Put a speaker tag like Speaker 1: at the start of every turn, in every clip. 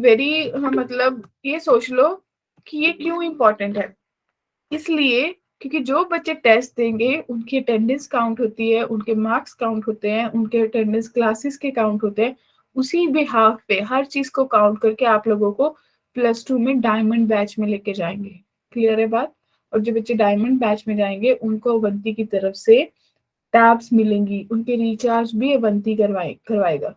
Speaker 1: Very, मतलब ये सोच लो कि ये क्यों इम्पोर्टेंट है। इसलिए क्योंकि जो बच्चे टेस्ट देंगे उनकी अटेंडेंस काउंट होती है, उनके मार्क्स काउंट होते हैं, उनके अटेंडेंस क्लासेस के काउंट होते हैं। उसी बिहाफ पे हर चीज को काउंट करके आप लोगों को +2 में डायमंड बैच में लेके जाएंगे। क्लियर है बात? और जो बच्चे डायमंड बैच में जाएंगे उनको अवंती की तरफ से टैब्स मिलेंगी, उनके रिचार्ज भी अवंती करवाएगा।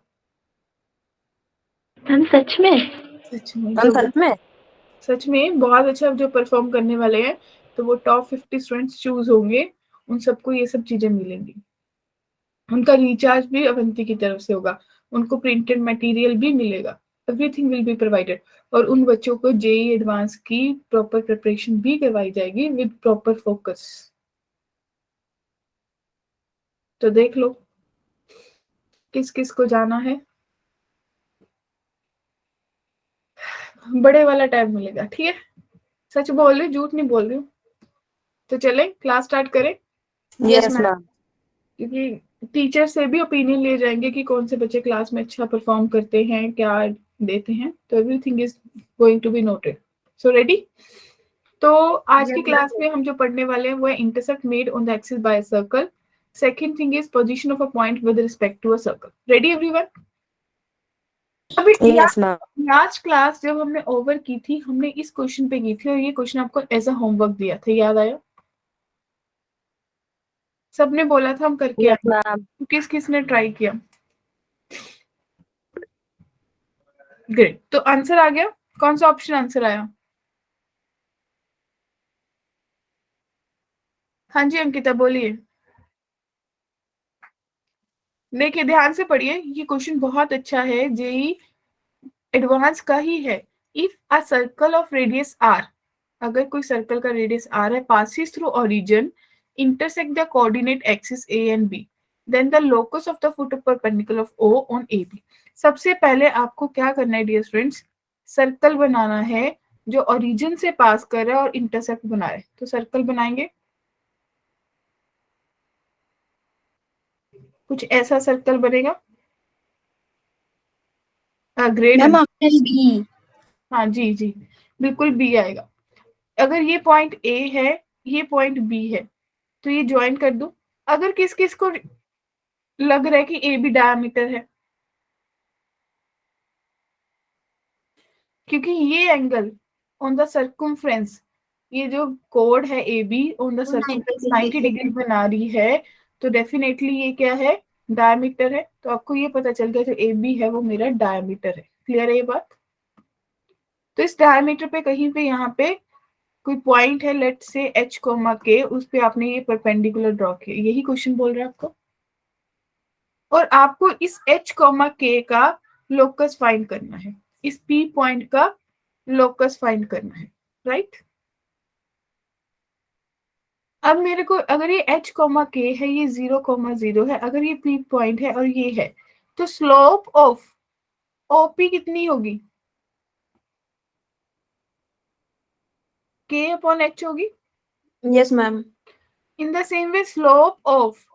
Speaker 2: हम सच में
Speaker 1: सच में
Speaker 3: हम सच में
Speaker 1: सच में बहुत अच्छा जो परफॉर्म करने वाले हैं तो वो टॉप 50 स्टूडेंट्स चूज होंगे, उन सबको ये सब चीजें मिलेंगी। उनका रिचार्ज भी अवंती की तरफ से होगा, उनको प्रिंटेड मटेरियल भी मिलेगा, एवरीथिंग विल बी प्रोवाइडेड। और उन बच्चों को जेई एडवांस की प्रॉपर प्रिपरेशन भी करवाई जाएगी विद प्रॉपर फोकस। तो देख लो किस किस को जाना है, बड़े वाला टाइम मिलेगा। ठीक है, सच बोल रही हूँ, झूठ नहीं बोल रही हूँ। तो चले क्लास स्टार्ट करें,
Speaker 3: यस मैम।
Speaker 1: क्योंकि टीचर से भी ओपिनियन लिए जाएंगे कि कौन से बच्चे क्लास में अच्छा परफॉर्म करते हैं, क्या देते हैं। तो everything is going to be noted. So ready? तो आज की क्लास में हम जो पढ़ने वाले हैं वो है intersect made on the axis by a circle. Second thing is position of a point with respect to a circle. Ready everyone? अभी
Speaker 3: यस मैम।
Speaker 1: लास्ट क्लास जब हमने ओवर की थी हमने इस क्वेश्चन पे की थी और ये क्वेश्चन आपको एज अ होमवर्क दिया था, याद आया? सबने बोला था हम करके
Speaker 3: यस
Speaker 1: आए,
Speaker 3: मैम।
Speaker 1: किस किसने ट्राई किया? ग्रेट। तो आंसर आ गया, कौन सा ऑप्शन आंसर आया? हाँ जी अंकिता बोलिए। देखिए ध्यान से पढ़िए, ये क्वेश्चन बहुत अच्छा है, जेई एडवांस का ही है। If a circle of radius R, अगर कोई सर्कल का रेडियस आर है, passes through origin, intersect the coordinate axis a and b, then the locus of the foot perpendicular of o on ab। सबसे पहले आपको क्या करना है डियर स्टूडेंट्स, सर्कल बनाना है जो ओरिजिन से पास कर रहा है और इंटरसेक्ट बना रहा है। तो सर्कल बनाएंगे, कुछ ऐसा सर्कल बनेगा। ग्रेट।
Speaker 2: Ma'am option B.
Speaker 1: हाँ जी जी, बिल्कुल बी आएगा। अगर ये पॉइंट ए है, ये पॉइंट बी है, तो ये ज्वाइन कर दो। अगर किस किस को लग रहा है कि ए बी डायमीटर है, क्योंकि ये एंगल ऑन द सर्कमफ्रेंस, ये जो कोड है A be on the circumference 90 degree बना रही है, तो डेफिनेटली ये क्या है, डायमीटर है। तो आपको ये पता चल गया जो ए बी है वो मेरा डायमीटर है। क्लियर है ये बात? तो इस डायमीटर पे कहीं पे यहाँ पे कोई पॉइंट है, लेट से एच कोमा के, उस पे आपने ये परपेंडिकुलर ड्रॉ किया, यही क्वेश्चन बोल रहा है आपको। और आपको इस एच कोमा के का लोकस फाइंड करना है, इस पी पॉइंट का लोकस फाइंड करना है, राइट? अब मेरे को अगर ये एच कोमा के है, ये 0,0 है, अगर ये पी पॉइंट है और ये है, तो स्लोप ऑफ ओपी कितनी होगी? के अपॉन एच होगी।
Speaker 3: Yes ma'am.
Speaker 1: In the same way slope of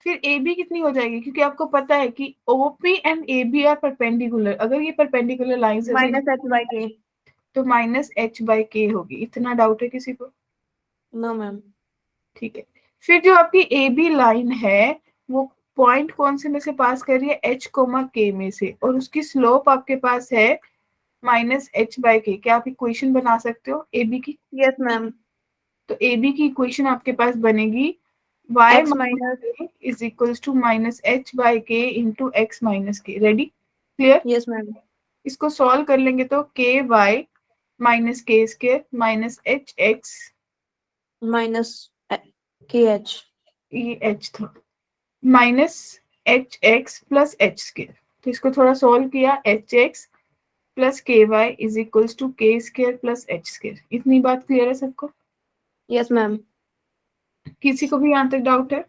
Speaker 1: फिर ए बी कितनी हो जाएगी, क्योंकि आपको पता है कि OP and A B are perpendicular. अगर ये परपेंडिकुलर लाइन है
Speaker 3: माइनस एच बाई के।
Speaker 1: तो -h/k होगी। इतना डाउट है किसी को?
Speaker 3: No ma'am.
Speaker 1: ठीक है। फिर जो आपकी ए बी लाइन है वो पॉइंट कौन से में से पास कर रही है, h कोमा k में से, और उसकी स्लोप आपके पास है -h/k। क्या आप इक्वेशन बना सकते हो ए बी की?
Speaker 3: Yes ma'am.
Speaker 1: तो ए बी की इक्वेशन आपके पास बनेगी y
Speaker 3: x minus
Speaker 1: is equals to -h/k into x minus K. Ready? Clear?
Speaker 3: Yes ma'am.
Speaker 1: इसको सॉल्व कर लेंगे तो ky माइनस के square minus H X,
Speaker 3: minus K H.
Speaker 1: ये एच था, minus H X plus H square. तो इसको थोड़ा सॉल्व किया, H X plus K Y is equals to K square plus H square. इतनी बात क्लियर है सबको?
Speaker 3: Yes ma'am.
Speaker 1: किसी को भी यहाँ तक डाउट है?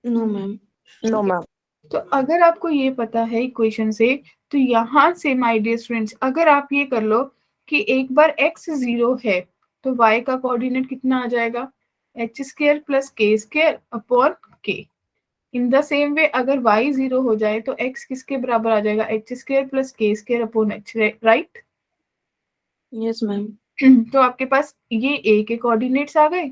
Speaker 3: No ma'am. No ma'am.
Speaker 1: तो अगर आपको ये पता है इक्वेशन से, तो यहाँ से माय डियर स्टूडेंट्स अगर आप ये कर लो कि एक बार x 0 है तो y का कोऑर्डिनेट कितना आ जाएगा, एच स्क्वायर प्लस के स्क्वायर अपॉन के। इन द सेम वे अगर y 0 हो जाए तो x किसके बराबर आ जाएगा, H square plus K square upon H, right.
Speaker 3: Yes ma'am.
Speaker 1: तो आपके पास ये a के कोऑर्डिनेट्स आ गए,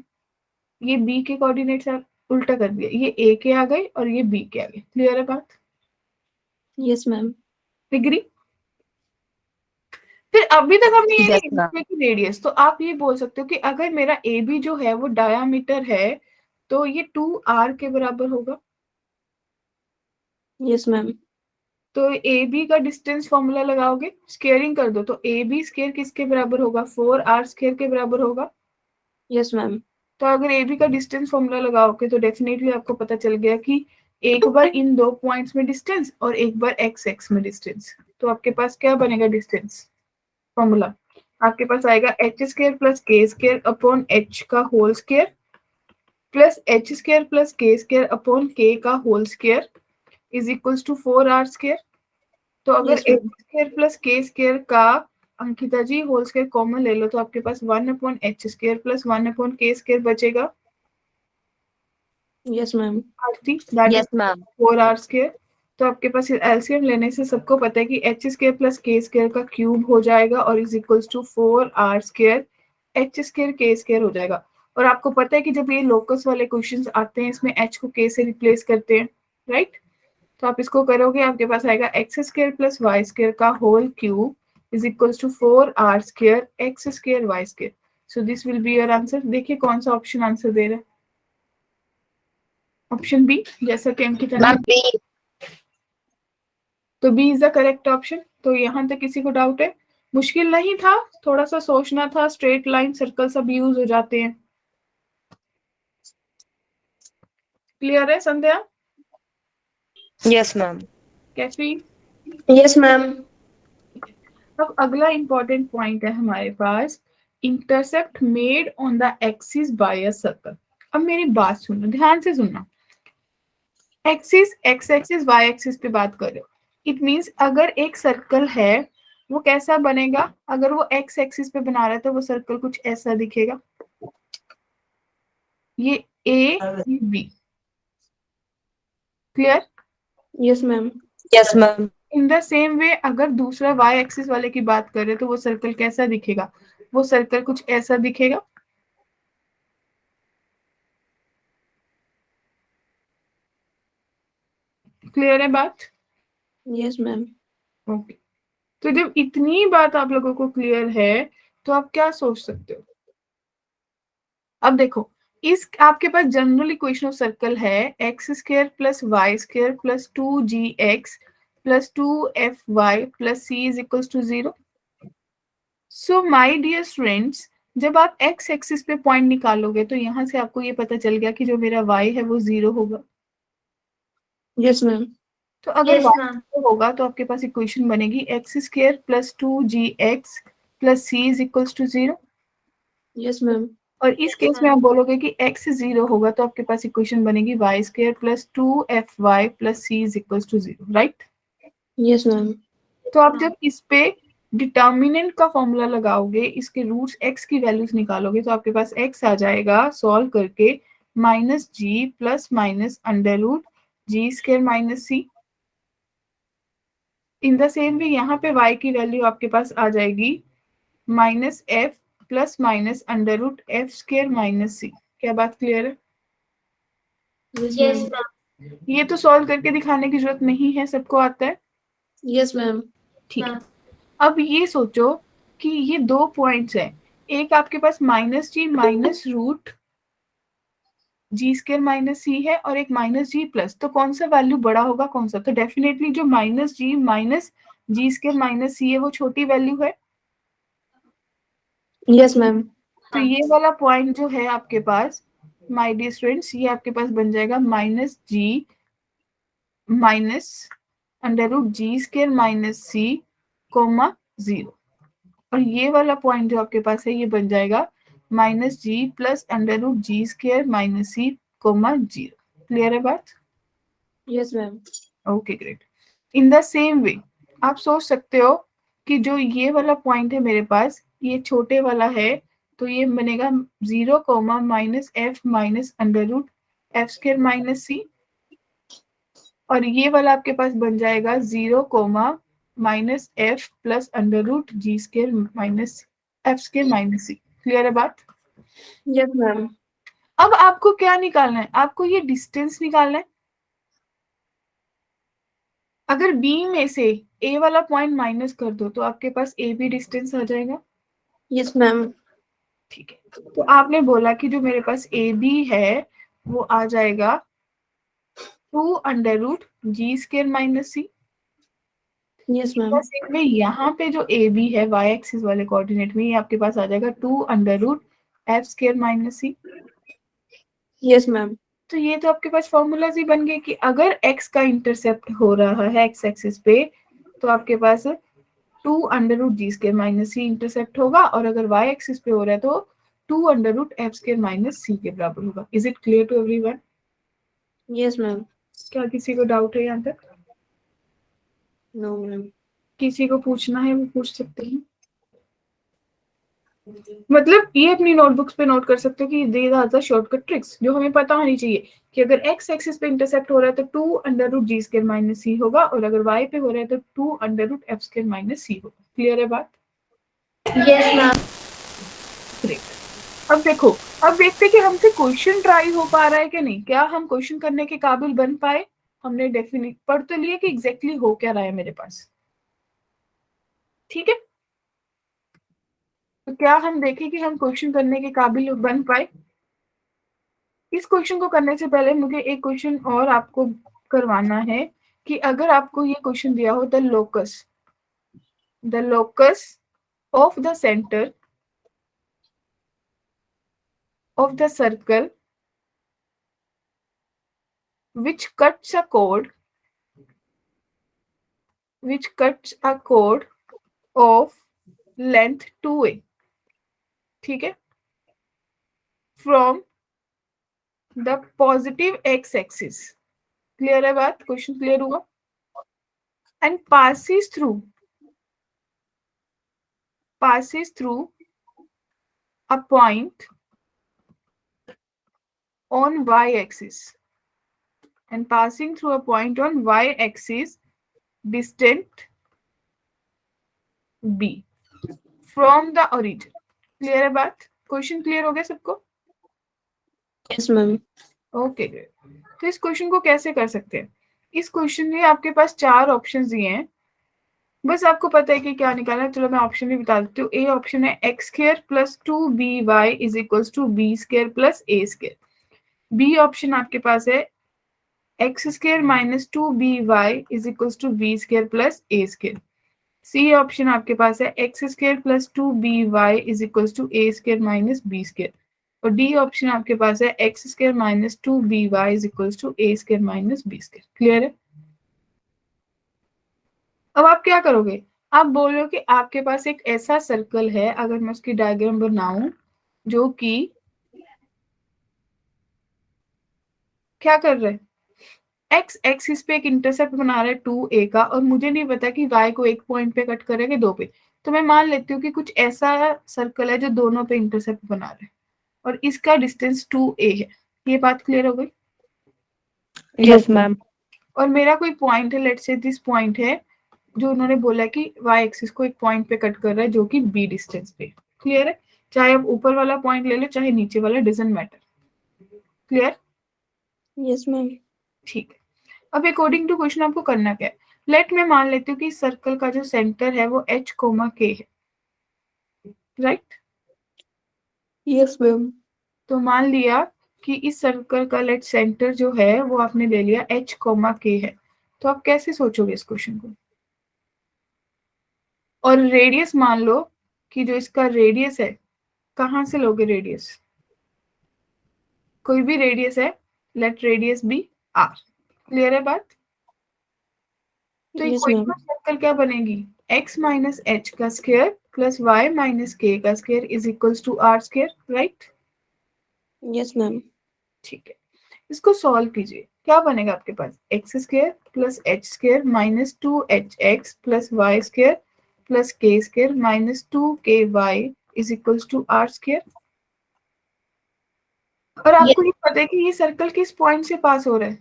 Speaker 1: ये b के कोऑर्डिनेट्स उल्टा कर दिया, ये a के आ गए और ये b के आ गए। क्लियर है बात?
Speaker 3: Yes ma'am.
Speaker 1: डिग्री। फिर अभी तक हमने ये
Speaker 2: Yes,
Speaker 1: नहीं
Speaker 2: ma'am.
Speaker 1: देखा कि रेडियस, तो आप ये बोल सकते हो कि अगर मेरा ए बी जो है वो डायामीटर है तो ये 2r के बराबर होगा।
Speaker 3: Yes ma'am.
Speaker 1: तो ए बी का डिस्टेंस फॉर्मूला लगाओगे, स्केयरिंग कर दो, तो ए बी स्केयर किसके बराबर होगा, 4r स्केयर के बराबर होगा।
Speaker 3: Yes ma'am.
Speaker 1: तो अगर ए बी का डिस्टेंस फॉर्मूला लगाओगे तो डेफिनेटली आपको पता चल गया कि एक बार इन दो पॉइंट्स में डिस्टेंस और एक बार एक्स एक्स में डिस्टेंस। तो आपके पास क्या बनेगा डिस्टेंस फॉर्मूला, आपके पास आएगा H square plus K square upon H का whole square plus H square plus K square upon K का whole square is equals to 4r square. तो अगर
Speaker 3: Yes,
Speaker 1: H
Speaker 3: ma'am.
Speaker 1: Square plus K square का Ankita ji whole square common ले लो तो आपके पास 1 upon H square plus 1 upon K square बचेगा।
Speaker 3: Yes, ma'am.
Speaker 1: Aarti that
Speaker 2: Yes,
Speaker 1: is
Speaker 2: ma'am.
Speaker 1: 4r square. तो आपके पास एलसीएम लेने से सबको पता है कि H square plus K square का क्यूब हो जाएगा और is equals to 4r square H square K square हो जाएगा। और आपको पता है कि जब ये लोकस वाले क्वेश्चंस आते हैं इसमें h को k से रिप्लेस करते हैं, राइट। तो आप इसको करोगे आपके पास आएगा x square plus Y square का whole cube is equals to 4r square x square y square. So this will be your answer. देखिए कौन सा ऑप्शन आंसर दे रहा है, ऑप्शन बी, जैसा कि अंकिता ने।
Speaker 2: Ma'am, B.
Speaker 1: तो B is the correct option. तो यहाँ तक किसी को डाउट है? मुश्किल नहीं था, थोड़ा सा सोचना था, स्ट्रेट लाइन सर्कल सब यूज हो जाते हैं। क्लियर है संध्या?
Speaker 2: Yes, ma'am.
Speaker 1: Kaifi?
Speaker 3: Yes, ma'am.
Speaker 1: अब अगला इंपॉर्टेंट पॉइंट है हमारे पास, intercept made on the axis by a circle. अब मेरी बात सुनो, ध्यान से सुनना। Axis x axis y axis पे बात कर रहे हो, इट मींस अगर एक सर्कल है वो कैसा बनेगा, अगर वो एक्स एक्सिस पे बना रहा है तो वो सर्कल कुछ ऐसा दिखेगा, ये A B. Clear?
Speaker 3: Yes, ma'am.
Speaker 2: Yes, ma'am.
Speaker 1: In the same way अगर दूसरा वाई एक्सिस वाले की बात करें तो वो सर्कल कैसा दिखेगा, वो सर्कल कुछ ऐसा दिखेगा। क्लियर है बात?
Speaker 3: Yes, ma'am.
Speaker 1: ओके। तो जब इतनी बात आप लोगों को क्लियर है तो आप क्या सोच सकते हो? अब देखो, इस आपके पास जनरल इक्वेशन ऑफ सर्कल है X square plus Y square plus 2gx plus 2fy plus c is equals to 0। So my dear students, जब आप एक्स एक्सिस पे पॉइंट निकालोगे तो यहाँ से आपको ये पता चल गया कि जो मेरा y है वो 0 होगा।
Speaker 3: Yes, ma'am.
Speaker 1: तो अगर y 0 होगा तो आपके पास इक्वेशन बनेगी X square plus 2gx plus c is equals to 0।
Speaker 3: Yes, ma'am.
Speaker 1: और इस केस में आप बोलोगे कि x 0 होगा तो आपके पास इक्वेशन बनेगी y square plus 2fy plus c is equals to 0, right.
Speaker 3: Yes, ma'am.
Speaker 1: तो आप जब इस पे डिटर्मिनेंट का फॉर्मूला लगाओगे, इसके रूट्स x की वैल्यूज निकालोगे तो आपके पास x आ जाएगा सॉल्व करके minus g plus minus under root g square minus c. In the same way यहाँ पे y की वैल्यू आपके पास आ जाएगी minus f plus minus under root f square minus c. क्या बात क्लियर है?
Speaker 3: Yes, ma'am.
Speaker 1: ये तो सॉल्व करके दिखाने की जरूरत नहीं है, सबको आता है।
Speaker 3: Yes, ma'am.
Speaker 1: ठीक है। अब ये सोचो कि ये दो पॉइंट्स हैं, एक आपके पास माइनस जी minus root g square minus सी है और एक माइनस जी प्लस, तो कौन सा वैल्यू बड़ा होगा कौन सा? तो डेफिनेटली जो माइनस जी स्क्र माइनस सी है वो छोटी वैल्यू है।
Speaker 3: Yes, ma'am.
Speaker 1: तो ये वाला पॉइंट जो है आपके पास माय डियर स्टूडेंट्स, ये आपके पास बन जाएगा माइनस जी minus under root g square minus C comma 0। और ये वाला पॉइंट जो आपके पास है ये बन जाएगा minus g plus under root g square minus C comma 0। Clear है बात?
Speaker 3: Yes, ma'am.
Speaker 1: Okay great. In the same वे आप सोच सकते हो कि जो ये वाला पॉइंट है मेरे पास ये छोटे वाला है, तो ये बनेगा 0 comma minus f minus under root f square minus c. और ये वाला आपके पास बन जाएगा 0 comma minus f plus under root g square minus f square minus c. Clear है बात?
Speaker 3: Yes, ma'am.
Speaker 1: अब आपको क्या निकालना है? आपको ये डिस्टेंस निकालना है। अगर बी में से ए वाला पॉइंट माइनस कर दो तो आपके पास ए बी डिस्टेंस आ जाएगा।
Speaker 3: Yes, ma'am.
Speaker 1: ठीक है, तो आपने बोला कि जो मेरे पास ए बी है वो आ जाएगा 2 under root g square minus c.
Speaker 3: Yes, ma'am.
Speaker 1: में यहाँ पे जो ए बी है वाई एक्सिस वाले कोऑर्डिनेट में, ये आपके पास आ जाएगा 2 under root f square minus c.
Speaker 3: Yes, ma'am.
Speaker 1: तो ये तो आपके पास फॉर्मूलाज ही बन गए कि अगर x का इंटरसेप्ट हो रहा है x एक्सिस पे तो आपके पास 2 under root g square minus सी इंटरसेप्ट होगा, और अगर y एक्सिस पे हो रहा है तो 2 under root f square minus c के बराबर होगा। Is it clear to everyone?
Speaker 3: Yes, ma'am.
Speaker 1: क्या किसी को डाउट है यहाँ तक?
Speaker 3: No, ma'am.
Speaker 1: किसी को पूछना है वो पूछ सकते हैं। मतलब ये अपनी नोटबुक्स पे नोट कर सकते हो कि these are the shortcut tricks जो हमें पता होनी चाहिए कि अगर x एक्सिस पे इंटरसेप्ट हो रहा है तो 2 under root g square minus c होगा, और अगर y पे हो रहा है तो 2 under root f square minus c होगा। क्लियर है बात?
Speaker 3: Yes, ma'am.
Speaker 1: ग्रेट। अब देखो, अब देखते हैं कि हमसे क्वेश्चन ट्राई हो पा रहा है कि नहीं। क्या हम क्वेश्चन करने के काबिल बन पाए? हमने डेफिनेट पढ़ तो लिया कि एग्जैक्टली हो क्या रहा है मेरे पास। ठीक है, तो क्या हम देखें कि हम क्वेश्चन करने के काबिल बन पाए? इस क्वेश्चन को करने से पहले मुझे एक क्वेश्चन और आपको करवाना है कि अगर आपको ये क्वेश्चन दिया हो the locus of the centre of the circle which cuts a chord of length 2a, ठीक है, from the positive x axis। Clear है बात? क्वेश्चन क्लियर हुआ? And passes through a point on y axis and passing through a point on y axis distant b from the origin। Clear है बात? Question clear हो गया सबको?
Speaker 3: Yes, ma'am.
Speaker 1: Okay great. तो इस क्वेश्चन को कैसे कर सकते हैं? इस क्वेश्चन में आपके पास 4 ऑप्शन दिए हैं, बस आपको पता है कि क्या निकालना है। चलो मैं ऑप्शन भी बता देती हूँ। ए ऑप्शन है X square plus 2by is equals to B square plus A square. B option आपके पास है X square minus 2by is equals to B square plus A square. C option आपके पास है X square plus 2by is equals to A square minus B square. और D option आपके पास है X square minus 2by is equals to A square minus B square. Clear है? अब आप क्या करोगे? आप बोल रहे हो कि आपके पास एक ऐसा सर्कल है, अगर मैं उसकी डायग्राम बनाऊं, जो कि क्या कर रहे हैं, एक्स एक्सिस पे एक इंटरसेप्ट बना रहा है 2a का, और मुझे नहीं पता कि y को एक पॉइंट पे कट करेगा 2 पे। तो मैं मान लेती हूँ कि कुछ ऐसा सर्कल है जो दोनों पे इंटरसेप्ट बना रहा है और इसका डिस्टेंस 2a है। ये बात क्लियर हो गई?
Speaker 2: Yes, ma'am.
Speaker 1: और मेरा कोई पॉइंट है, लेट्स से दिस पॉइंट है जो उन्होंने बोला कि y एक्सिस को एक पॉइंट पे कट कर रहा है जो कि b डिस्टेंस पे। क्लियर है? चाहे आप ऊपर वाला पॉइंट ले लो चाहे नीचे वाला, doesn't matter. Clear?
Speaker 3: Yes, ma'am.
Speaker 1: ठीक है। अब अकॉर्डिंग टू क्वेश्चन आपको करना क्या है? लेट मैं मान लेती हूँ कि सर्कल का जो सेंटर है वो h, k है, राइट?
Speaker 3: Yes, ma'am.
Speaker 1: तो मान लिया कि इस सर्कल का लेट सेंटर जो है वो आपने ले लिया h, k है। तो आप कैसे सोचोगे इस क्वेश्चन को? और रेडियस मान लो कि जो इसका रेडियस है, कहाँ से लोगे रेडियस? कोई भी रेडियस है, let radius be R. Clear है बात? तो
Speaker 3: Yes, ma'am.
Speaker 1: सर्कल क्या बनेगी? x माइनस एच का square plus Y minus K का square is equals to are square, right?
Speaker 3: Yes, ma'am.
Speaker 1: ठीक है, इसको सॉल्व कीजिए। क्या बनेगा आपके पास? X square plus H square minus 2hx plus Y square plus के square minus 2ky is equals to are square. और आपको ये पता है कि ये सर्कल किस पॉइंट से पास हो रहा है?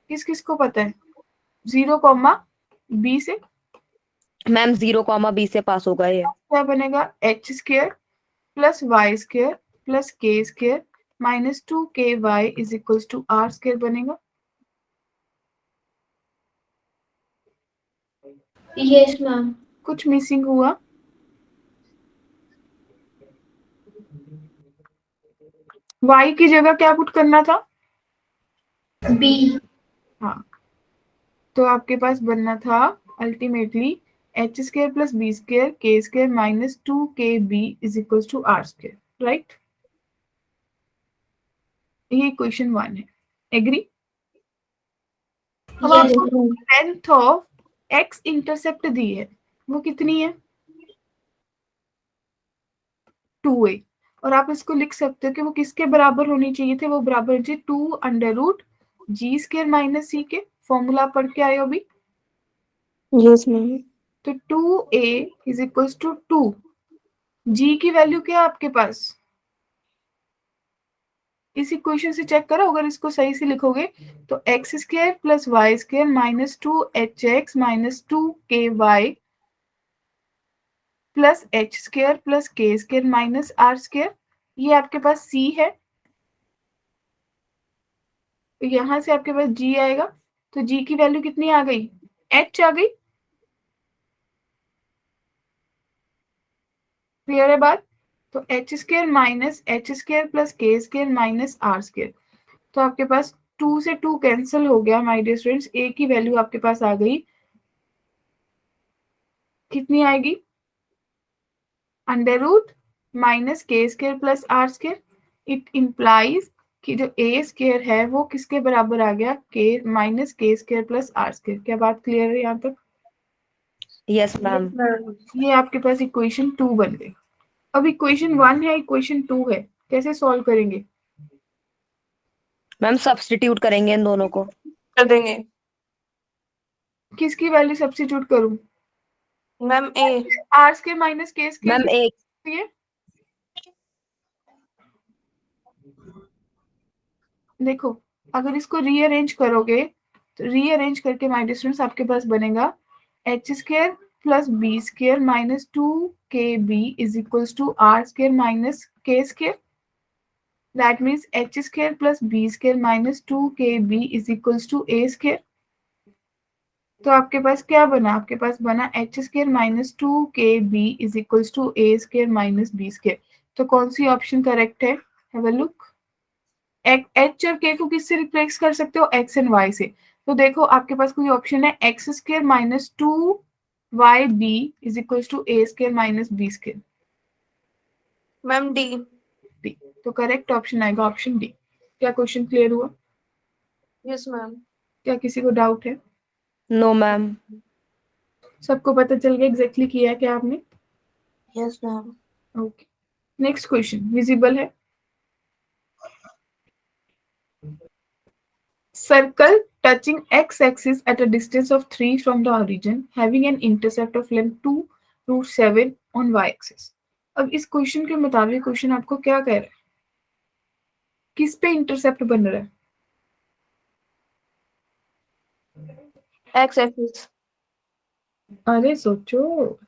Speaker 1: किस किस को पता है? 0,b से
Speaker 2: मैम 0,b से पास होगा ये।
Speaker 1: क्या बनेगा, h square plus Y square plus के square minus 2ky is equal to are square बनेगा।
Speaker 3: Yes ma'am.
Speaker 1: कुछ मिसिंग हुआ? y की जगह क्या पुट करना था,
Speaker 3: बी।
Speaker 1: हाँ, तो आपके पास बनना था ultimately h square plus b square k square minus 2kb is equal to are square, right. ये क्वेश्चन 1 है, एग्री। अब आपको लेंथ ऑफ एक्स इंटरसेप्ट दी है, वो कितनी है, 2a, और आप इसको लिख सकते हो कि वो किसके बराबर होनी चाहिए थे, वो बराबर होनी चाहिए 2√g स्क्वायर माइनस c के। फॉर्मूला पढ़ के आए हो अभी,
Speaker 3: यस मैम।
Speaker 1: तो 2a is equal to 2, g की वैल्यू क्या है आपके पास, इस इक्वेशन से चेक करो, अगर इसको सही से लिखोगे तो X square plus Y square minus 2hx minus 2ky plus H square plus के स्क्वायर माइनस आर स्क्वायर, ये आपके पास c है, तो यहां से आपके पास g आएगा, तो g की वैल्यू कितनी आ गई, h आ गई। क्लियर है बात, तो H square minus H square plus के स्क्वायर माइनस आर स्क्वायर, तो आपके पास 2 से 2 कैंसिल हो गया माय डियर स्टूडेंट्स, a की वैल्यू आपके पास आ गई, कितनी आएगी, अंडर रूट माइनस के square plus R square. It implies कि जो ए स्क्वायर है वो किसके बराबर आ गया, के माइनस के स्क्वायर प्लस आर स्क्वायर। क्या बात क्लियर है यहाँ तक?
Speaker 2: Yes ma'am.
Speaker 1: ये आपके पास इक्वेशन 2 बन गई। अब इक्वेशन 1 है, इक्वेशन 2 है, कैसे सॉल्व करेंगे?
Speaker 2: मैम सब्स्टिट्यूट करेंगे इन दोनों को।
Speaker 3: कर देंगे
Speaker 1: किसकी वैल्यू सब्स्टिट्यूट करूं,
Speaker 3: ma'am. A.
Speaker 1: R square minus के स्क्वायर
Speaker 2: मैम एक
Speaker 1: की है, देखो अगर इसको रीअरेंज करोगे तो रीअरेंज करके माय डिस्टेंस आपके पास बनेगा h square plus b square minus 2kb is equals to are square minus के square, that means h square plus b square minus 2kb is equals to A square. तो आपके पास क्या बना, आपके पास बना h square minus 2kb is equals to A square minus B square. तो कौन सी ऑप्शन करेक्ट है, हैव अ लुक। एच और के को किससे रिप्लेस कर सकते हो, एक्स एंड वाई से, तो देखो आपके पास कोई ऑप्शन है X square minus 2yb is equal to A square minus B square,
Speaker 3: ma'am D.
Speaker 1: D, तो करेक्ट ऑप्शन आएगा ऑप्शन डी। क्या क्वेश्चन क्लियर हुआ?
Speaker 3: Yes ma'am.
Speaker 1: क्या किसी को डाउट है?
Speaker 2: No ma'am.
Speaker 1: सबको पता चल गया एग्जैक्टली किया है क्या आपने?
Speaker 3: Yes ma'am.
Speaker 1: Okay, next question visible है। Circle touching x-axis at a distance of 3 from the origin, having an intercept of length 2√7 on y-axis. अब इस क्वेश्चन के मुताबिक क्वेश्चन आपको क्या कह रहा है, किस पे इंटरसेप्ट बन रहा है?
Speaker 3: X axis.
Speaker 1: अरे सोचो,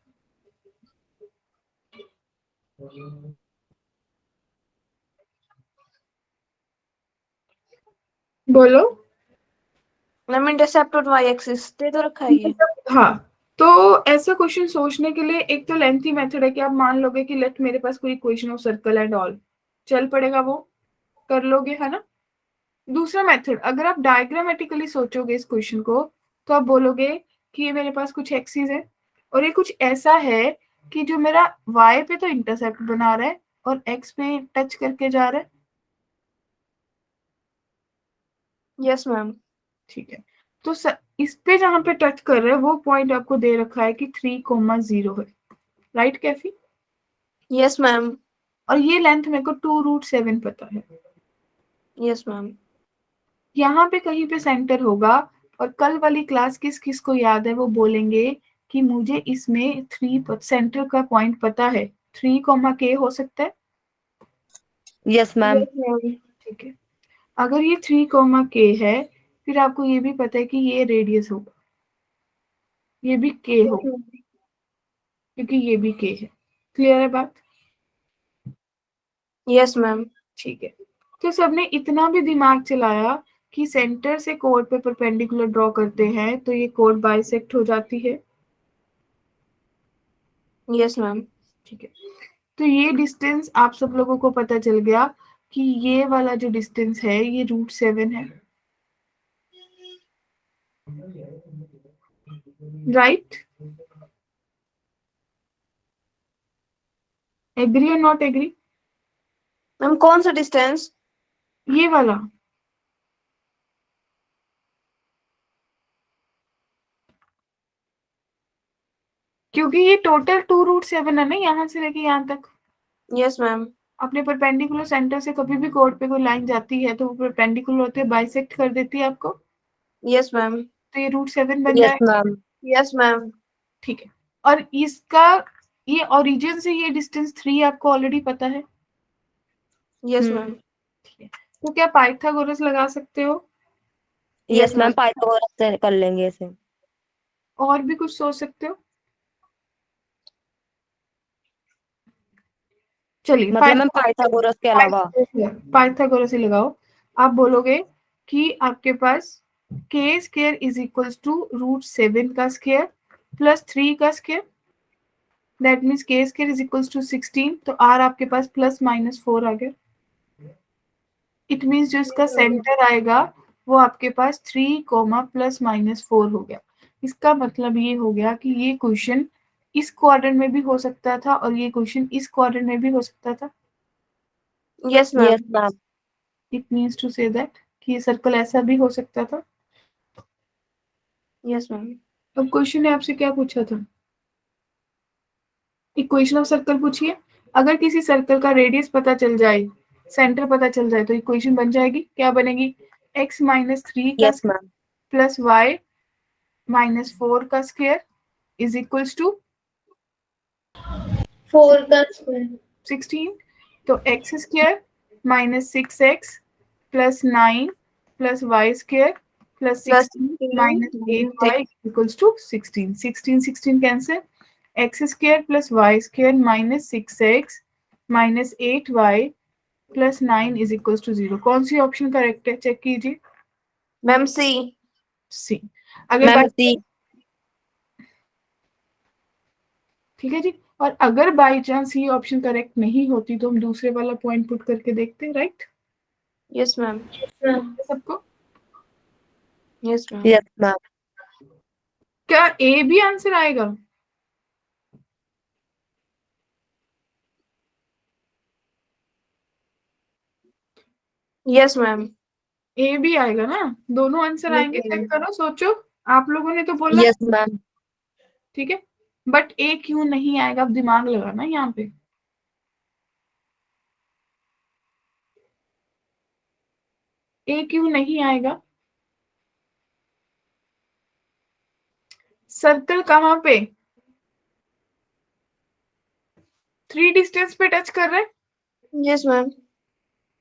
Speaker 1: बोलो।
Speaker 3: मैम इंटरसेप्ट और वाई एक्सिस दे तो रखा है ये।
Speaker 1: हाँ, तो ऐसा क्वेश्चन सोचने के लिए एक तो लेंथी मेथड है कि आप मान लोगे कि लेट मेरे पास कोई equation of circle and all, चल पड़ेगा, वो कर लोगे है ना। दूसरा मेथड, अगर आप डायग्रामेटिकली सोचोगे इस क्वेश्चन को, तो आप बोलोगे कि ये मेरे पास कुछ एक्सिस है और ये कुछ ऐसा है कि जो मेरा y पे तो इंटरसेप्ट बना रहा है और x पे टच करके जा रहा है।
Speaker 3: Yes ma'am.
Speaker 1: ठीक है, तो इस पे जहां पे टच कर रहा है वो पॉइंट आपको दे रखा है कि 3,0 है, राइट कैफी?
Speaker 3: Yes ma'am.
Speaker 1: और ये लेंथ मेरे को 2√7 पता है,
Speaker 3: यस मैम।
Speaker 1: यहाँ पे कहीं पे सेंटर होगा। और कल वाली क्लास किस किस को याद है, वो बोलेंगे कि मुझे इसमें 3 सेंटर का पॉइंट पता है, 3, k हो सकता है।
Speaker 2: Yes ma'am.
Speaker 1: ठीक है, अगर ये 3, k है, फिर आपको ये भी पता है कि ये रेडियस होगा, ये भी k हो, क्योंकि ये भी k है। क्लियर है बात?
Speaker 3: Yes ma'am.
Speaker 1: ठीक है, तो सबने इतना भी दिमाग चलाया कि सेंटर से कोड पे परपेंडिकुलर ड्रॉ करते हैं तो ये कोड बाइसेक्ट हो जाती है।
Speaker 3: Yes ma'am.
Speaker 1: ठीक है, तो ये डिस्टेंस आप सब लोगों को पता चल गया कि ये वाला जो डिस्टेंस है ये √7 है, राइट? एग्री और नॉट एग्री?
Speaker 3: मैम कौन सा डिस्टेंस?
Speaker 1: ये वाला, क्योंकि ये टोटल 2√7 है ना, यहाँ से लेके यहाँ तक।
Speaker 3: Yes ma'am.
Speaker 1: अपने परपेंडिकुलर सेंटर से कभी भी कोड पे कोई लाइन जाती है तो वो परपेंडिकुलर होते हैं, बाइसेक्ट कर देती है आपको,
Speaker 3: यस मैम।
Speaker 1: तो ये √7 बन
Speaker 2: यस
Speaker 1: जाए।
Speaker 2: मैम।
Speaker 3: Yes ma'am.
Speaker 1: ठीक है, और इसका ये ओरिजिन से ये डिस्टेंस 3 आपको ऑलरेडी पता है।
Speaker 3: Yes ma'am.
Speaker 1: ठीक है, तो क्या पाइथागोरस लगा सकते हो?
Speaker 2: यस मैम, पाइथागोरस से कर लेंगे इसे।
Speaker 1: और भी कुछ सोच सकते हो? चलिए
Speaker 2: मतलब मैम पाइथागोरस के अलावा।
Speaker 1: पाइथागोरस ही लगाओ। आप बोलोगे कि आपके पास k² इज इक्वल्स टू √7 का स्क्वायर प्लस 3 का square, that means k² is equals to 16, तो r आपके पास +-4 आ गया। इट मीन्स जो इसका सेंटर आएगा वो आपके पास 3, +-4 हो गया। इसका मतलब ये हो गया कि ये क्वेश्चन इस क्वाड्रेंट में भी हो सकता था और ये क्वेश्चन इस क्वाड्रेंट में भी हो सकता था।
Speaker 3: Yes ma'am.
Speaker 2: Yes ma'am.
Speaker 1: It means to say that कि ये सर्कल ऐसा भी हो सकता था।
Speaker 3: Yes ma'am.
Speaker 1: अब क्वेश्चन ने आपसे क्या पूछा था? इक्वेशन ऑफ सर्कल पूछिए। अगर किसी सर्कल का रेडियस पता चल जाए, सेंटर पता चल जाए, तो इक्वेशन बन जाएगी। क्या बनेगी? x - 3 का
Speaker 2: यस मैम।
Speaker 1: प्लस y - 4 का स्क्वायर इज इक्वल्स टू
Speaker 4: 4 का स्क्वायर
Speaker 1: 16। तो x² - 6x plus 9 plus y square plus 16 - 8y equals to 16। 16 cancel, x² plus y² - 6x - 8y plus 9 is equals to 0। कौन सी ऑप्शन करेक्ट है? Check कीजिए।
Speaker 3: Ma'am C.
Speaker 1: C. अगर
Speaker 2: ma'am
Speaker 1: by,
Speaker 2: C.
Speaker 1: ठीक है जी, और अगर बाई चांस ये ऑप्शन करेक्ट नहीं होती तो हम दूसरे वाला पॉइंट पुट करके देखते हैं, राइट?
Speaker 3: Yes ma'am.
Speaker 1: सबको
Speaker 3: यस मैम।
Speaker 2: Yes ma'am.
Speaker 1: क्या ए भी आंसर आएगा?
Speaker 3: Yes ma'am.
Speaker 1: ए भी आएगा ना? दोनों आंसर आएंगे, चेक करो, सोचो। आप लोगों ने तो बोला
Speaker 2: यस मैम।
Speaker 1: ठीक है, बट ए क्यों नहीं आएगा? अब दिमाग लगाना यहाँ पे। ए क्यों नहीं आएगा? सर्कल कहाँ पे? 3 डिस्टेंस पे टच कर रहे हैं।
Speaker 3: Yes ma'am.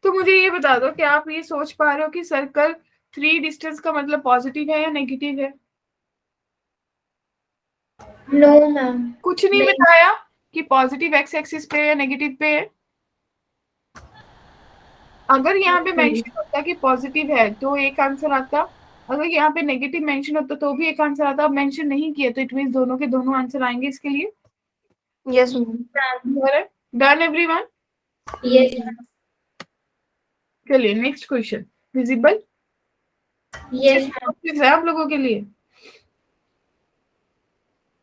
Speaker 1: तो मुझे ये बता दो कि आप ये सोच पा रहे हो कि सर्कल 3 डिस्टेंस का मतलब पॉजिटिव है या नेगेटिव है?
Speaker 4: No ma'am.
Speaker 1: कुछ नहीं बताया कि पॉजिटिव एक्स एक्सिस पे है या नेगेटिव पे है। अगर यहाँ पे मेंशन होता कि पॉजिटिव है तो एक आंसर आता, अगर यहाँ पे नेगेटिव मेंशन होता तो भी एक आंसर आता। अब मेंशन नहीं किया तो इट मींस दोनों के दोनों आंसर आएंगे इसके लिए।
Speaker 3: Yes ma'am.
Speaker 1: Done everyone?
Speaker 4: Yes
Speaker 1: चलिए नेक्स्ट क्वेश्चन। विजिबल?
Speaker 4: यस
Speaker 1: है आप लोगों के लिए।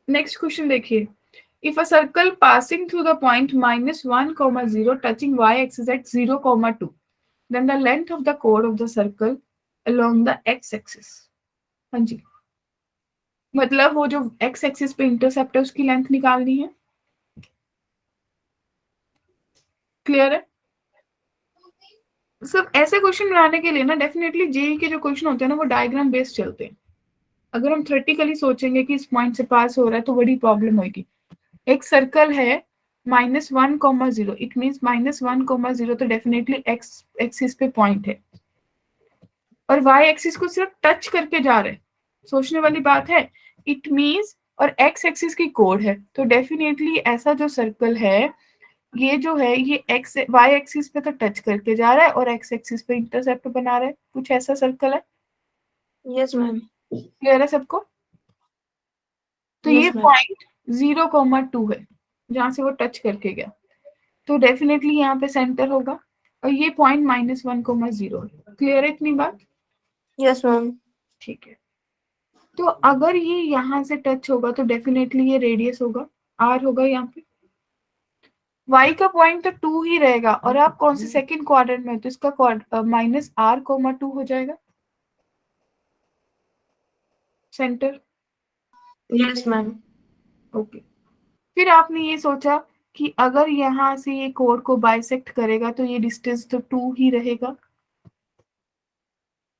Speaker 1: नेक्स्ट क्वेश्चन देखिए। If a circle passing through the point -1, 0 touching y-axis at 0, 2, then the length of the chord of the circle along the x-axis। हाँ जी, मतलब वो जो x-axis पे इंटरसेप्ट है उसकी लेंथ निकालनी है। क्लियर है? सब ऐसे क्वेश्चन बनाने के लिए ना डेफिनेटली जेई के जो क्वेश्चन होते हैं ना वो डायग्राम बेस्ड चलते हैं। अगर हम थ्योरेटिकली सोचेंगे कि इस पॉइंट से पास हो रहा है तो बड़ी प्रॉब्लम होगी। एक सर्कल है -1, 0, इट मीन्स -1, 0 तो डेफिनेटली एक्स एक्सिस पे पॉइंट है और वाई एक्सिस को सिर्फ टच करके जा रहे हैं। सोचने वाली बात है। इट मीन्स और एक्स एक्सिस की कोड है, तो डेफिनेटली ऐसा जो सर्कल है ये जो है ये एक्स वाई एक्सिस पे तो टच करके जा रहा है और एक्स एक्सिस पे इंटरसेप्ट बना रहा है, कुछ ऐसा सर्कल है।
Speaker 3: Yes, ma'am.
Speaker 1: क्लियर है सबको? तो ये
Speaker 3: Yes, ma'am.
Speaker 1: पॉइंट 0,2 है जहां से वो टच करके गया, तो डेफिनेटली यहाँ पे सेंटर होगा और ये पॉइंट -1,0 है। क्लियर है इतनी बात?
Speaker 3: Yes, ma'am.
Speaker 1: ठीक है, तो अगर ये यहाँ से टच होगा तो डेफिनेटली ये रेडियस होगा, आर होगा यहाँ पे। y का पॉइंट तो 2 ही रहेगा और आप कौन से सेकंड क्वाड्रेंट में हो, तो इसका -r,2 हो जाएगा सेंटर।
Speaker 3: Yes, ma'am.
Speaker 1: ओके, फिर आपने ये सोचा कि अगर यहाँ से ये कोड को बाइसेक्ट करेगा तो ये डिस्टेंस तो 2 ही रहेगा।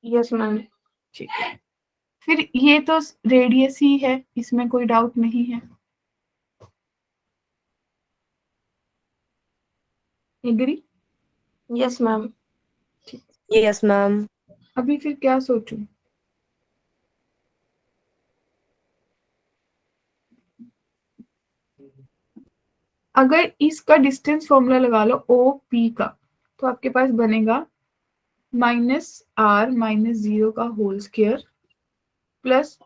Speaker 3: Yes, ma'am.
Speaker 1: ठीक है, फिर ये तो रेडियस ही है, इसमें कोई डाउट नहीं है। Agree?
Speaker 3: Yes, ma'am.
Speaker 2: Yes ma'am.
Speaker 1: अभी फिर क्या सोचूं? अगर इसका डिस्टेंस फॉर्मूला लगा लो ओ पी का, तो आपके पास बनेगा -r-0 का whole square plus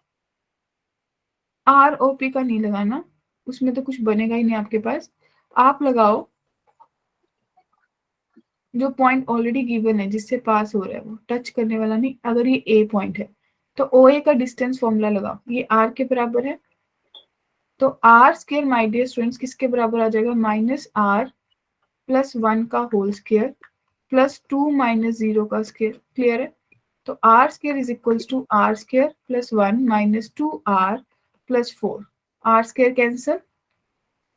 Speaker 1: R O P का नहीं लगाना, उसमें तो कुछ बनेगा ही नहीं आपके पास। आप लगाओ जो पॉइंट ऑलरेडी गिवन है जिससे पास हो रहा है, वो टच करने वाला नहीं। अगर ये ए पॉइंट है तो ओ ए का डिस्टेंस फॉर्मूला लगाओ, ये आर के बराबर है, तो R square my dear students किसके बराबर आ जाएगा, -r+1 का होल स्क्वायर +2 -0 का स्क्वायर। क्लियर है? तो R square is equals to are square +1 -2r +4। R square cancel,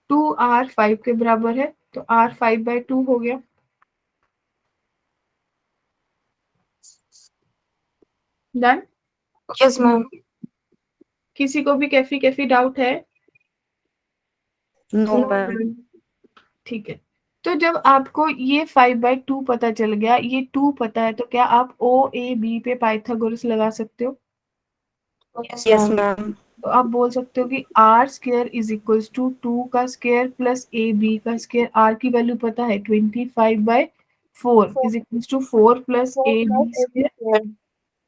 Speaker 1: 2r 5 के बराबर है, तो r 5/2 हो गया। डन?
Speaker 3: Yes, ma'am.
Speaker 1: किसी को भी कैफी कैफी डाउट है?
Speaker 2: No
Speaker 3: No,
Speaker 2: ma'am.
Speaker 3: ma'am.
Speaker 1: ठीक है, तो जब आपको ये 5/2 पता चल गया, ये 2 पता है, तो क्या आप ओ ए बी पे पाइथागोरस लगा सकते हो?
Speaker 3: Yes,
Speaker 2: yes
Speaker 3: ma'am.
Speaker 2: मैम।
Speaker 1: तो आप बोल सकते हो कि R square is equals to 2 का स्क्वायर प्लस ए बी का स्क्वायर। आर की वैल्यू पता है 25/4 is equals to 4 plus
Speaker 3: Four
Speaker 1: A
Speaker 3: plus
Speaker 1: B
Speaker 3: eight
Speaker 1: square.
Speaker 3: squared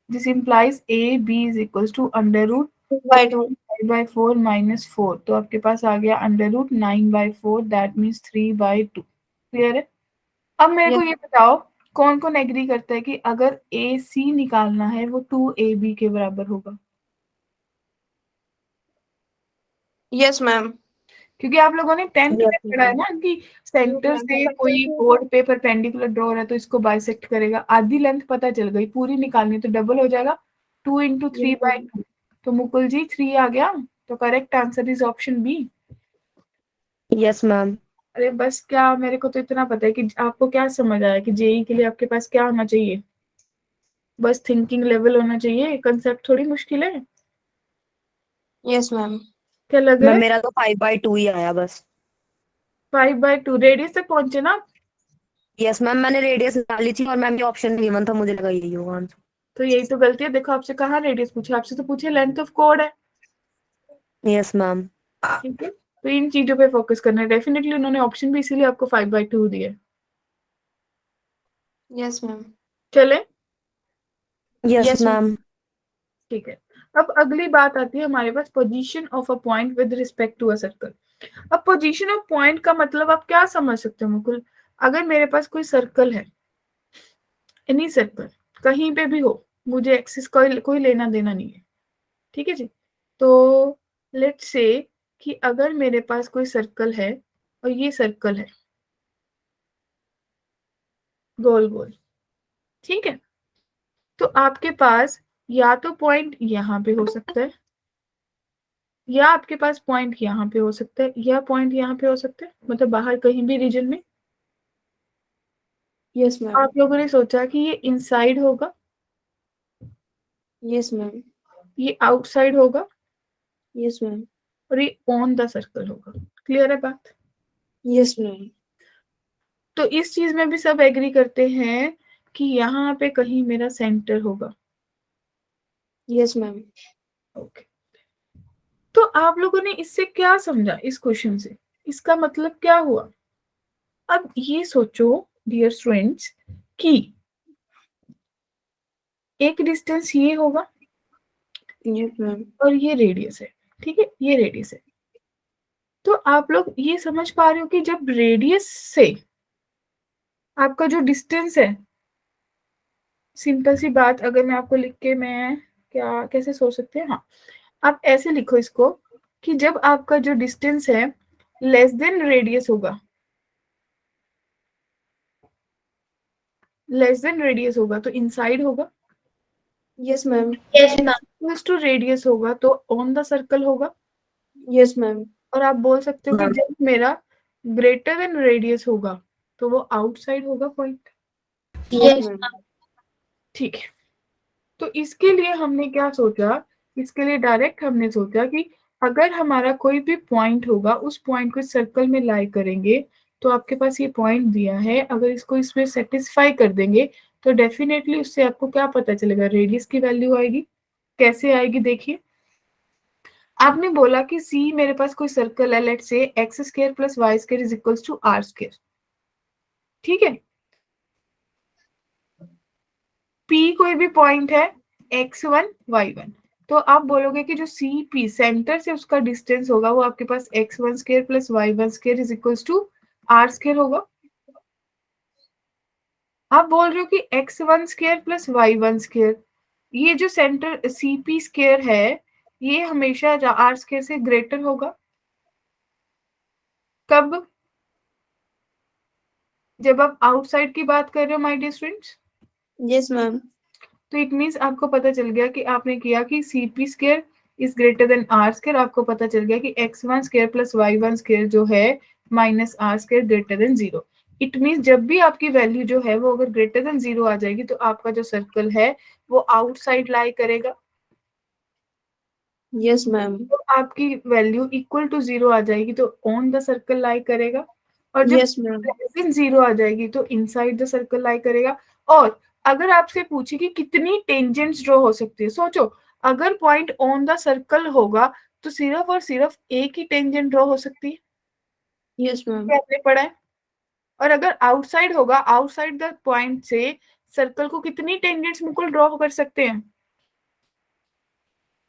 Speaker 1: this implies A B is equals to √5/4
Speaker 3: by 2.
Speaker 1: -4, तो आपके पास आ गया √9/4, दैट मीन्स 3/2। क्लियर है? अब मेरे को
Speaker 3: Yes.
Speaker 1: ये बताओ कौन कौन एग्री करता है कि अगर ए सी निकालना है वो 2ab के बराबर होगा?
Speaker 3: Yes, ma'am.
Speaker 1: क्योंकि आप लोगों ने 10th में
Speaker 2: यस
Speaker 1: पढ़ा है
Speaker 2: मैम।
Speaker 1: ना कि सेंटर से कोई कोड पे परपेंडिकुलर ड्रॉ है तो इसको बाइसेक्ट करेगा। आधी लेंथ पता चल गई, पूरी निकालनी तो डबल हो जाएगा, 2 × 3/2। तो मुकुल जी 3 आ गया, तो correct answer is option B.
Speaker 2: Yes ma'am.
Speaker 1: अरे बस, क्या मेरे को तो इतना पता है कि आपको क्या समझ आया कि जेई के लिए आपके पास क्या होना चाहिए, बस थिंकिंग लेवल होना चाहिए, कंसेप्ट थोड़ी मुश्किल है।
Speaker 3: Yes, ma'am.
Speaker 1: क्या लग रहा
Speaker 2: मैम
Speaker 1: है?
Speaker 2: मेरा तो 5/2 ही आया बस।
Speaker 1: 5/2 रेडियस तक पहुंचे ना?
Speaker 2: यस मैम, मैंने रेडियस निकाली थी और मैम ये ऑप्शन गिवन था, मुझे लगा यही होगा आंसर।
Speaker 1: तो यही तो गलती है, देखो आपसे कहाँ रेडियस पूछा, आपसे तो पूछे लेंथ ऑफ कोड है।
Speaker 2: Yes ma'am.
Speaker 1: ठीक है, तो इन चीजों पे फोकस करना है। डेफिनेटली उन्होंने ऑप्शन भी इसीलिए आपको 5/2 दिया है।
Speaker 3: Yes, ma'am.
Speaker 1: चले?
Speaker 2: Yes
Speaker 3: Yes, ma'am.
Speaker 2: मैम।
Speaker 1: ठीक है, अब अगली बात आती है हमारे पास position of a point with respect to a circle. अब पोजीशन ऑफ पॉइंट का मतलब आप क्या समझ सकते हो मुकुल? अगर मेरे पास कोई सर्कल है, एनी सर्कल कहीं पे भी हो, मुझे एक्सिस कोई लेना देना नहीं है, ठीक है जी। तो लेट्स से कि अगर मेरे पास कोई सर्कल है और ये सर्कल है गोल गोल, ठीक है, तो आपके पास या तो पॉइंट यहाँ पे हो सकता है, या आपके पास पॉइंट यहाँ पे हो सकता है, या पॉइंट यहाँ पे हो सकता है, मतलब बाहर कहीं भी रीजन में।
Speaker 3: Yes, ma'am.
Speaker 1: आप लोगों ने सोचा कि ये इनसाइड होगा,
Speaker 3: Yes, ma'am.
Speaker 1: ये आउटसाइड होगा
Speaker 3: Yes, ma'am.
Speaker 1: और ये ऑन द सर्कल होगा। क्लियर है बात?
Speaker 3: Yes, ma'am.
Speaker 1: तो इस चीज में भी सब एग्री करते हैं कि यहाँ पे कहीं मेरा सेंटर होगा।
Speaker 3: Yes, ma'am.
Speaker 1: ओके, तो आप लोगों ने इससे क्या समझा, इस क्वेश्चन से इसका मतलब क्या हुआ? अब ये सोचो डियर स्टूडेंट्स कि एक डिस्टेंस ये होगा
Speaker 3: Yes, ma'am.
Speaker 1: और ये रेडियस है, ठीक है, ये रेडियस है। तो आप लोग ये समझ पा रहे हो कि जब रेडियस से आपका जो डिस्टेंस है, सिंपल सी बात अगर मैं आपको लिख के, मैं क्या कैसे सोच सकते हैं, हाँ आप ऐसे लिखो इसको कि जब आपका जो डिस्टेंस है लेस देन रेडियस होगा, लेस देन रेडियस होगा तो इनसाइड होगा,
Speaker 3: Yes, ma'am.
Speaker 4: Yes, ma'am.
Speaker 1: Equals to radius होगा तो ऑन द सर्कल होगा।
Speaker 3: Yes, ma'am.
Speaker 1: और आप बोल सकते हो कि
Speaker 2: हाँ।
Speaker 1: जब मेरा ग्रेटर देन रेडियस होगा तो वो आउटसाइड होगा पॉइंट।
Speaker 4: Yes,
Speaker 3: ma'am.
Speaker 4: ma'am.
Speaker 1: ठीक है, तो इसके लिए हमने क्या सोचा, इसके लिए डायरेक्ट हमने सोचा कि अगर हमारा कोई भी पॉइंट होगा उस पॉइंट को सर्कल में लाई करेंगे, तो आपके पास ये पॉइंट दिया है, अगर इसको इसमें सेटिस्फाई कर देंगे तो डेफिनेटली उससे आपको क्या पता चलेगा, रेडियस की वैल्यू आएगी। कैसे आएगी देखिए, आपने बोला कि सी मेरे पास कोई सर्कल है, let's say X square plus Y square is equals to are square, ठीक है। पी कोई भी पॉइंट है x1 y1, तो आप बोलोगे कि जो सी पी सेंटर से उसका डिस्टेंस होगा वो आपके पास x1 square plus y1 square is equals to are square होगा। आप बोल रहे हो कि x1 square plus y1 square, ये जो सेंटर सी पी स्क्वायर है ये हमेशा आर स्क्वायर से ग्रेटर होगा। कब? जब आप आउटसाइड की बात कर रहे हो my dear students.
Speaker 3: Yes, ma'am.
Speaker 1: तो इट मीन्स आपको पता चल गया कि आपने किया कि C P square is greater than r square, आपको पता चल गया कि x1 square plus y1 square जो है minus are square greater than 0। It means जब भी आपकी वैल्यू जो है वो अगर ग्रेटर देन 0 आ जाएगी तो आपका जो सर्कल है वो आउटसाइड लाई करेगा।
Speaker 3: Yes, ma'am.
Speaker 1: तो आपकी वैल्यू इक्वल टू 0 आ जाएगी तो ऑन द सर्कल लाई करेगा, और जब
Speaker 3: Yes, ma'am.
Speaker 1: लेस देन 0 आ जाएगी तो इनसाइड द सर्कल लाई करेगा। और अगर आपसे पूछे कि कितनी टेंजेंट्स ड्रॉ हो सकती है, सोचो अगर पॉइंट ऑन द सर्कल होगा तो सिर्फ और सिर्फ एक ही टेंजेंट ड्रॉ हो सकती है,
Speaker 3: Yes, ma'am.
Speaker 1: क्या आपने पढ़ा है। और अगर आउटसाइड होगा, आउटसाइड द पॉइंट से सर्कल को कितनी टेंजेंट्स मुकुल ड्रॉ कर सकते हैं?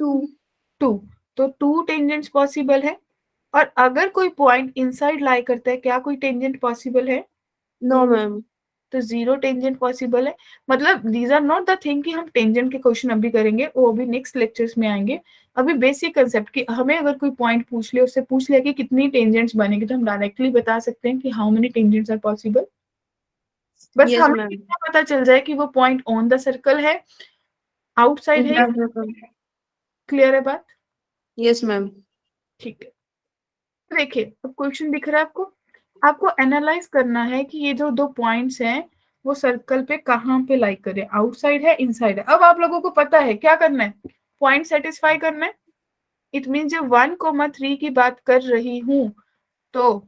Speaker 3: 2.
Speaker 1: 2। तो 2 टेंजेंट्स पॉसिबल है। और अगर कोई पॉइंट इनसाइड लाई करता है, क्या कोई टेंजेंट पॉसिबल है?
Speaker 3: No, ma'am.
Speaker 1: तो 0 टेंजेंट पॉसिबल है। मतलब these are not the thing कि हम टेंजेंट के क्वेश्चन अभी करेंगे, वो अभी नेक्स्ट लेक्चर्स में आएंगे। अभी बेसिक कंसेप्ट कि हमें अगर कोई पॉइंट पूछ ले, उससे पूछ लिया कि कितनी टेंजेंट्स बनेगी, तो हम डायरेक्टली बता सकते हैं कि how many tangents are possible. बस
Speaker 3: Yes,
Speaker 1: हमें
Speaker 3: ma'am.
Speaker 1: इतना पता चल जाए कि वो पॉइंट ऑन द सर्कल है, आउटसाइड है।
Speaker 3: Yes, ma'am.
Speaker 1: क्लियर है बात?
Speaker 3: Yes, ma'am.
Speaker 1: ठीक है, देखिए अब क्वेश्चन दिख रहा है आपको। आपको एनालाइज करना है कि ये जो दो पॉइंट्स हैं वो सर्कल पे कहाँ पे लाई करें, आउटसाइड है इनसाइड है। अब आप लोगों को पता है क्या करना है, पॉइंट सेटिस्फाई करना है। इट मीन जब 1,3 की बात कर रही हूं तो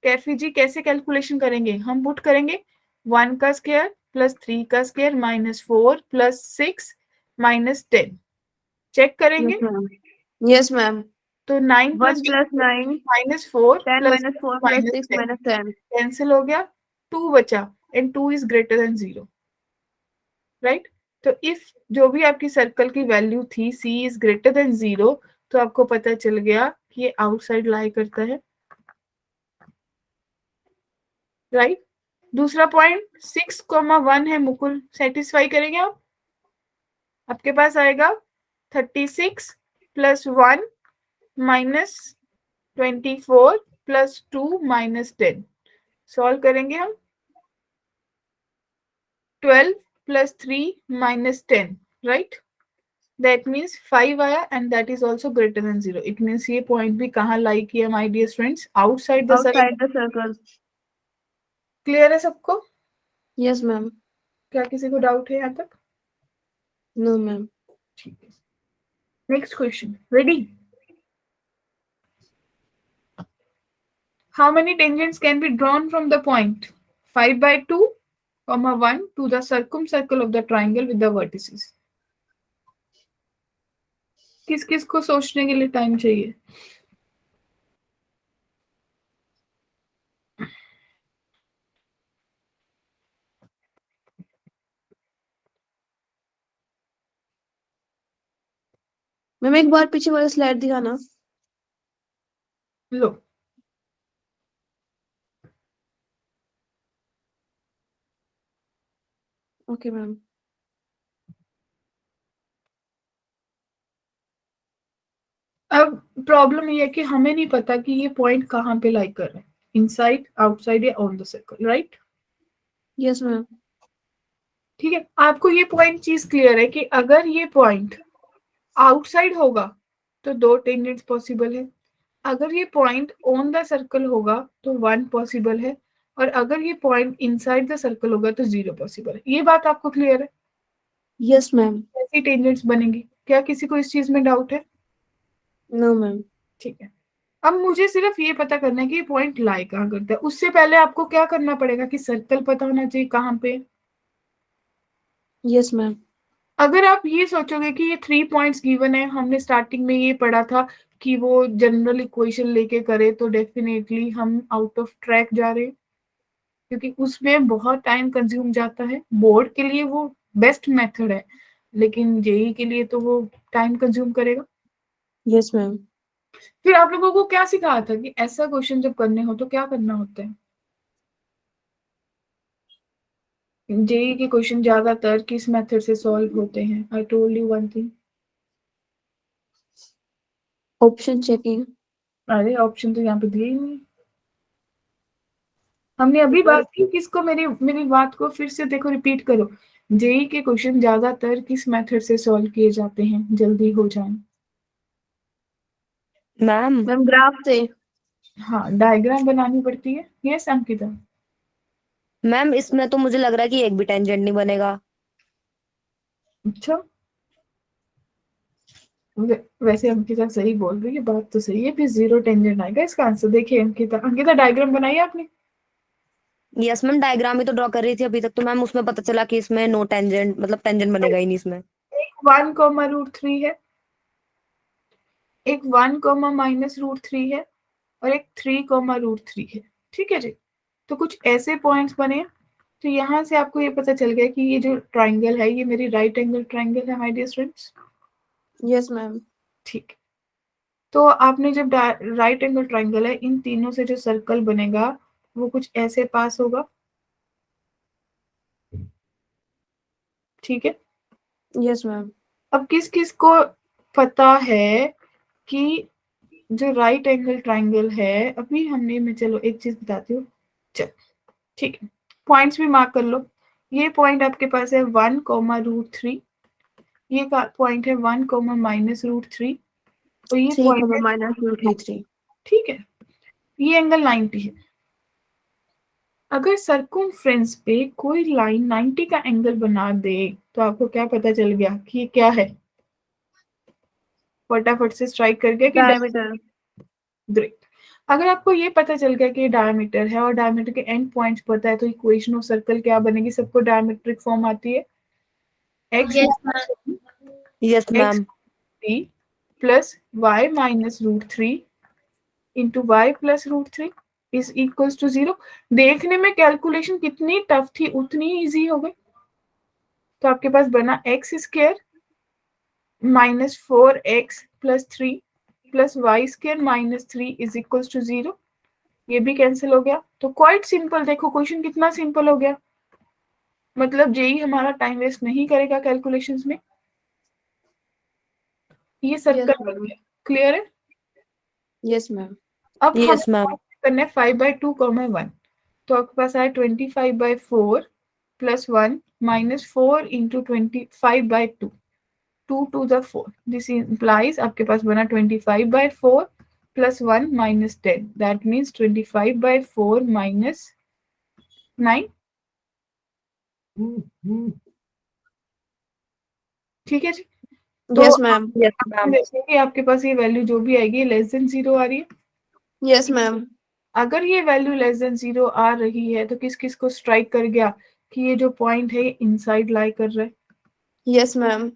Speaker 1: कैफी जी कैसे कैलकुलेशन करेंगे, हम पुट करेंगे 1 का स्क्वायर प्लस 3 का square minus 4 plus 6 minus 10, check करेंगे।
Speaker 3: Yes, ma'am. Yes, ma'am.
Speaker 1: तो 9
Speaker 3: 1
Speaker 1: plus
Speaker 3: plus 9,
Speaker 1: minus 4
Speaker 3: 10
Speaker 1: plus
Speaker 3: minus 4 plus
Speaker 1: minus
Speaker 3: 6
Speaker 1: 10
Speaker 3: minus 10.
Speaker 1: Cancel हो गया, 2 बचा and 2 is greater than 0, right. तो इफ जो भी आपकी सर्कल की वैल्यू थी c इज ग्रेटर देन 0, तो आपको पता चल गया कि ये आउटसाइड लाई करता है, राइट। दूसरा पॉइंट 6,1 है मुकुल, सेटिस्फाई करेंगे आप। आपके पास आएगा 36 plus 1 minus 24 plus 2 minus 10, solve करेंगे हम। 12 plus 3 minus 10, right. That means 5 आया and that is also greater than 0। It means ये पॉइंट भी कहाँ लाई किया my dear friends, outside the circle.
Speaker 3: Outside the circle.
Speaker 1: Clear है सबको?
Speaker 3: Yes, ma'am.
Speaker 1: क्या किसी को डाउट है यहाँ तक?
Speaker 3: No, ma'am.
Speaker 1: ठीक है, next question, ready. How many tangents can be drawn from the point 5/2, 1 to the circumcircle of the triangle with the vertices? किस किस को सोचने के लिए टाइम चाहिए?
Speaker 3: मैम एक बार पीछे वाला स्लाइड दिखाना।
Speaker 1: लो,
Speaker 3: ओके मैम।
Speaker 1: अब प्रॉब्लम ये है कि हमें नहीं पता कि ये पॉइंट कहाँ पे लाई कर रहे हैं, इनसाइड, आउटसाइड या on the circle, right?
Speaker 3: Yes ma'am.
Speaker 1: ठीक है, आपको ये पॉइंट चीज क्लियर है कि अगर ये पॉइंट आउटसाइड होगा तो 2 टेंजेंट्स पॉसिबल है, अगर ये पॉइंट ऑन द सर्कल होगा तो 1 पॉसिबल है, और अगर ये पॉइंट इनसाइड द सर्कल होगा तो 0 पॉसिबल है। ये बात आपको क्लियर है?
Speaker 3: Yes ma'am.
Speaker 1: कैसी टेंजेंट्स बनेंगी? क्या किसी को इस चीज में डाउट है?
Speaker 3: No ma'am.
Speaker 1: ठीक है, अब मुझे सिर्फ ये पता करना है कि ये पॉइंट लाई कहाँ करता है। उससे पहले आपको क्या करना पड़ेगा कि सर्कल पता होना चाहिए कहाँ पे।
Speaker 3: Yes ma'am.
Speaker 1: अगर आप ये सोचोगे कि ये 3 पॉइंट्स गिवन है, हमने स्टार्टिंग में ये पढ़ा था कि वो जनरल इक्वेशन लेके करे, तो डेफिनेटली हम आउट ऑफ ट्रैक जा रहे हैं, क्योंकि उसमें बहुत टाइम कंज्यूम जाता है। बोर्ड के लिए वो बेस्ट मेथड है, लेकिन जेई के लिए तो वो टाइम कंज्यूम करेगा।
Speaker 3: Yes ma'am.
Speaker 1: फिर आप लोगों को क्या सिखाया था कि ऐसा क्वेश्चन जब करने हो तो क्या करना होता है? जेई के क्वेश्चन ज्यादातर किस मेथड से सॉल्व होते हैं? I told you one thing.
Speaker 3: Option checking.
Speaker 1: अरे ऑप्शन तो यहाँ पे दिए ही नहीं। हमने अभी बात की किसको, मेरी मेरी बात को फिर से देखो, रिपीट करो। जेई के क्वेश्चन ज्यादातर किस मेथड से सॉल्व किए जाते हैं, जल्दी हो जाए?
Speaker 2: मैम
Speaker 3: मैम ग्राफ से।
Speaker 1: हाँ, डायग्राम बनानी पड़ती है। यस अंकिता?
Speaker 2: मैम इसमें तो मुझे लग रहा है कि एक भी टेंजेंट नहीं बनेगा।
Speaker 1: अच्छा, वैसे अंकिता सही बोल रही है, बात तो सही है, फिर 0 टेंजेंट आएगा इसका आंसर। देखिए अंकिता, अंकिता डायग्राम बनाई आपने?
Speaker 2: यस मैम, डायग्राम ही तो ड्रॉ कर रही थी अभी तक, तो मैम उसमें पता चला कि इसमें नो टेंजेंट, मतलब टेंजेंट बनेगा ही नहीं इसमें।
Speaker 1: एक 1, √3 है, एक 1, -√3 है, और एक 3, √3 है। ठीक है जी, तो कुछ ऐसे पॉइंट्स बने। तो यहाँ से आपको ये पता चल गया कि ये जो ट्राइंगल है ये मेरी राइट एंगल ट्राइंगल है, my dear students.
Speaker 3: Yes ma'am.
Speaker 1: ठीक है, तो आपने जब राइट एंगल ट्राइंगल है, इन तीनों से जो सर्कल बनेगा वो कुछ ऐसे पास होगा। ठीक है,
Speaker 3: यस मैम।
Speaker 1: अब किस किस को पता है कि जो राइट एंगल ट्राइंगल है, अभी हमने, मैं चलो एक चीज बताती हूँ। चल ठीक है, पॉइंट्स भी मार्क कर लो। ये पॉइंट आपके पास है 1, ये पॉइंट है 1, -√3, और ये
Speaker 3: 3,
Speaker 1: पॉइंट है,
Speaker 3: -√3।
Speaker 1: ठीक है, ये एंगल 90 है। अगर सर्कमफ्रेंस पे कोई लाइन 90 का एंगल बना दे तो आपको क्या पता चल गया कि ये क्या है? फटाफट से स्ट्राइक कर गया कि
Speaker 3: डायमीटर।
Speaker 1: ग्रेट। अगर आपको ये पता चल गया कि ये डायमीटर है और डायमीटर के एंड पॉइंट्स पता है, तो इक्वेशन ऑफ सर्कल क्या बनेगी? सबको डायमीट्रिक फॉर्म आती है, x
Speaker 4: Yes, ma'am.
Speaker 2: Yes
Speaker 1: x
Speaker 2: ma'am.
Speaker 1: Plus y-√3 into y+√3 is equals to 0। देखने में कैलकुलेशन कितनी टफ थी, उतनी इजी हो गई। तो आपके पास बना x² -4x+3 plus y² -3 is equals to 0। ये भी कैंसिल हो गया। तो क्वाइट सिंपल, देखो क्वेश्चन कितना सिंपल हो गया। मतलब जेई हमारा टाइम वेस्ट नहीं करेगा कैलकुलेशंस में। ये सर्कल बन गया, क्लियर है?
Speaker 3: Yes ma'am.
Speaker 1: अब हम
Speaker 2: यस मैम।
Speaker 1: करना है 5/2, 1, तो आपके पास आया 25/4 plus 1 -4 into 25/2, 2 to the 4। This implies आपके पास बना 25/4 प्लस 1 -10, दैट मीन्स 25/4 -9। ठीक है जी, तो
Speaker 3: यस मैम।
Speaker 2: यस
Speaker 1: आप
Speaker 2: मैम।
Speaker 1: देखिए कि आपके पास ये वैल्यू जो भी आएगी लेस देन 0 आ रही है।
Speaker 3: Yes ma'am.
Speaker 1: अगर ये वैल्यू लेस देन 0 आ रही है तो किस किस को स्ट्राइक कर गया कि ये जो पॉइंट है ये इनसाइड लाई कर रहा है?
Speaker 3: Yes ma'am.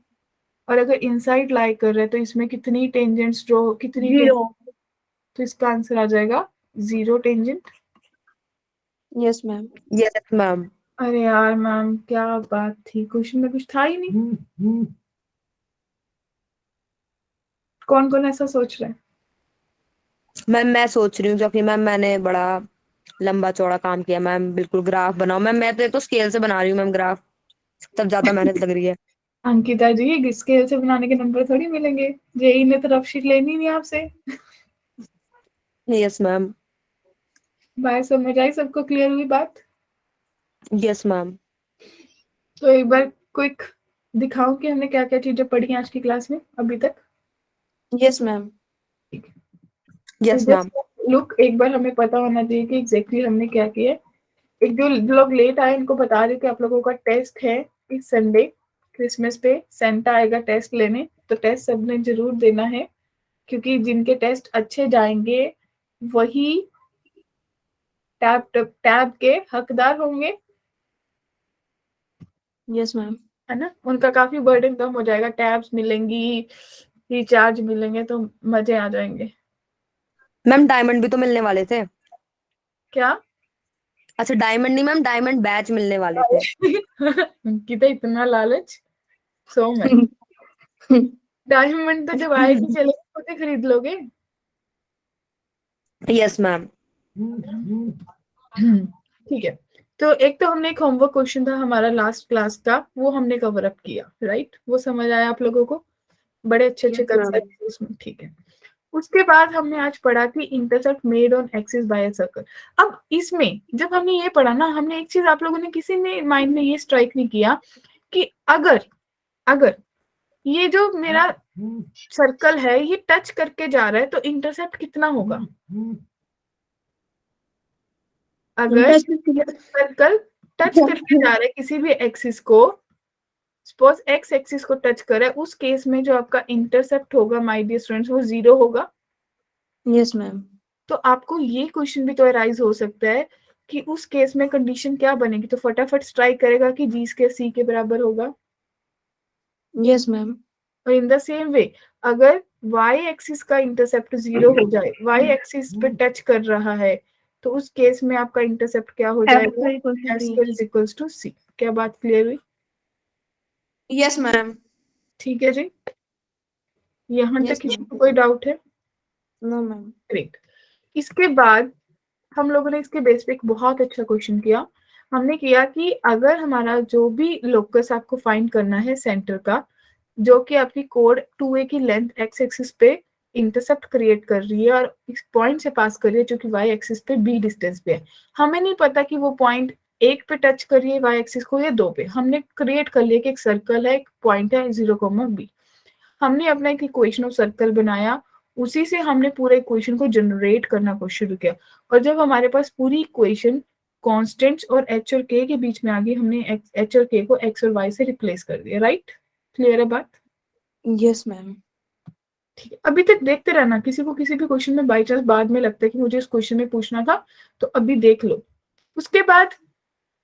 Speaker 1: और अगर इनसाइड लाई कर रहा है तो इसमें कितनी टेंजेंट्स ड्रॉ, कितनी
Speaker 3: 0.
Speaker 1: तो इसका आंसर आ जाएगा 0 tangent.
Speaker 3: Yes, ma'am.
Speaker 2: Yes ma'am.
Speaker 1: अरे यार मैम क्या बात थी, क्वेश्चन में कुछ था ही नहीं। कौन कौन ऐसा सोच रहा है?
Speaker 2: मैम मैं सोच रही हूँ क्योंकि मैम मैंने बड़ा लंबा चौड़ा काम किया मैम, बिल्कुल ग्राफ बनाओ मैम। मैं तो एक तो स्केल से बना रही हूँ मैम ग्राफ, तब ज्यादा मेहनत लग रही है।
Speaker 1: अंकिता जी, स्केल से बनाने के नंबर थोड़ी मिलेंगे, जेई ने तो रफ शीट लेनी नहीं आपसे।
Speaker 2: Yes ma'am.
Speaker 1: बाय, समझ आई सबको, क्लियर हुई बात?
Speaker 2: Yes ma'am.
Speaker 1: तो एक बार क्विक दिखाऊं कि हमने क्या क्या चीजें पढ़ी आज की क्लास में अभी तक।
Speaker 3: Yes, ma'am.
Speaker 2: Yes ma'am.
Speaker 1: Look, एक बार हमें पता होना चाहिए कि एग्जैक्टली हमने क्या किया। एक जो लोग लेट आए उनको बता रहे कि आप लोगों का टेस्ट है इस संडे, क्रिसमस पे सेंटा आएगा टेस्ट लेने, तो टेस्ट सबने जरूर देना है, क्योंकि जिनके टेस्ट अच्छे जाएंगे वही टैब के हकदार होंगे,
Speaker 3: Yes, ma'am.
Speaker 1: है ना। उनका काफी बर्डन कम हो जाएगा, टैब्स मिलेंगी, रिचार्ज मिलेंगे, तो मजे आ जाएंगे।
Speaker 2: मैम डायमंड भी तो मिलने वाले थे।
Speaker 1: क्या?
Speaker 2: अच्छा डायमंड नहीं मैम, डायमंड बैच मिलने वाले थे।
Speaker 1: उनकी तो इतना लालच, सो मच। डायमंड तो जब आएगी चलेगी खुद ही खरीद लोगे।
Speaker 2: Yes ma'am.
Speaker 1: ठीक है, तो एक तो हमने एक होमवर्क क्वेश्चन था हमारा लास्ट क्लास का, वो हमने कवर अप किया, राइट? वो समझ आया आप लोगों को? बड़े अच्छे अच्छे
Speaker 3: Yes, ma'am.
Speaker 1: कंसेप्ट उसमें, ठीक है। उसके बाद हमने आज पढ़ा कि intercept made on axis by a circle. अब इसमें जब हमने ये पढ़ा ना, हमने एक चीज, आप लोगों ने किसी ने माइंड में ये स्ट्राइक नहीं किया कि अगर अगर ये जो मेरा सर्कल है ये टच करके जा रहा है तो इंटरसेप्ट कितना होगा? अगर सर्कल टच करके जा रहा है किसी भी एक्सिस को, सपोज एक्स एक्सिस को टच करे, उस केस में जो आपका इंटरसेप्ट होगा माय डियर स्टूडेंट्स, वो 0 होगा।
Speaker 3: Yes, ma'am.
Speaker 1: तो आपको ये क्वेश्चन भी तो अराइज हो सकता है कि उस केस में कंडीशन क्या बनेगी, तो फटाफट स्ट्राइक करेगा कि जी स्क्वायर सी के बराबर होगा।
Speaker 3: Yes, ma'am.
Speaker 1: और इन द सेम वे, अगर y एक्सिस का इंटरसेप्ट 0 हो जाए, y एक्सिस पे टच कर रहा है, तो उस केस में आपका इंटरसेप्ट क्या हो जाएगा? S square is equals to c. क्या बात क्लियर हुई?
Speaker 3: Yes, ma'am.
Speaker 1: ठीक है जी, यहाँ
Speaker 3: Yes,
Speaker 1: तक किसी
Speaker 3: ma'am.
Speaker 1: को कोई डाउट है?
Speaker 3: No, ma'am.
Speaker 1: ग्रेट। इसके बाद हम लोगों ने इसके बेस पे एक बहुत अच्छा क्वेश्चन किया। हमने किया कि अगर हमारा जो भी लोकस आपको फाइंड करना है सेंटर का, जो कि आपकी कोड 2a की लेंथ एक्स एक्सिस पे इंटरसेप्ट क्रिएट कर रही है और इस पॉइंट से पास कर रही है जो कि वाई एक्सिस पे b डिस्टेंस पे है। हमें नहीं पता कि वो पॉइंट 1 पे टच कर रही है वाई एक्सिस को या 2 पे। हमने क्रिएट कर लिया कि एक सर्कल है, एक पॉइंट है 0,b। हमने अपना एक इक्वेशन ऑफ सर्कल बनाया, उसी से हमने पूरे इक्वेशन को जनरेट करना को शुरू किया। और जब हमारे पास पूरी इक्वेशन कांस्टेंट्स और एच और के बीच में आ गई, हमने एच और के को एक्स और वाई से रिप्लेस कर दिया। राइट? क्लियर है बात?
Speaker 3: Yes, ma'am.
Speaker 1: ठीक है, अभी तक देखते रहना, किसी को किसी भी क्वेश्चन में बाई चांस बाद में लगता है कि मुझे इस क्वेश्चन में पूछना था, तो अभी देख लो। उसके बाद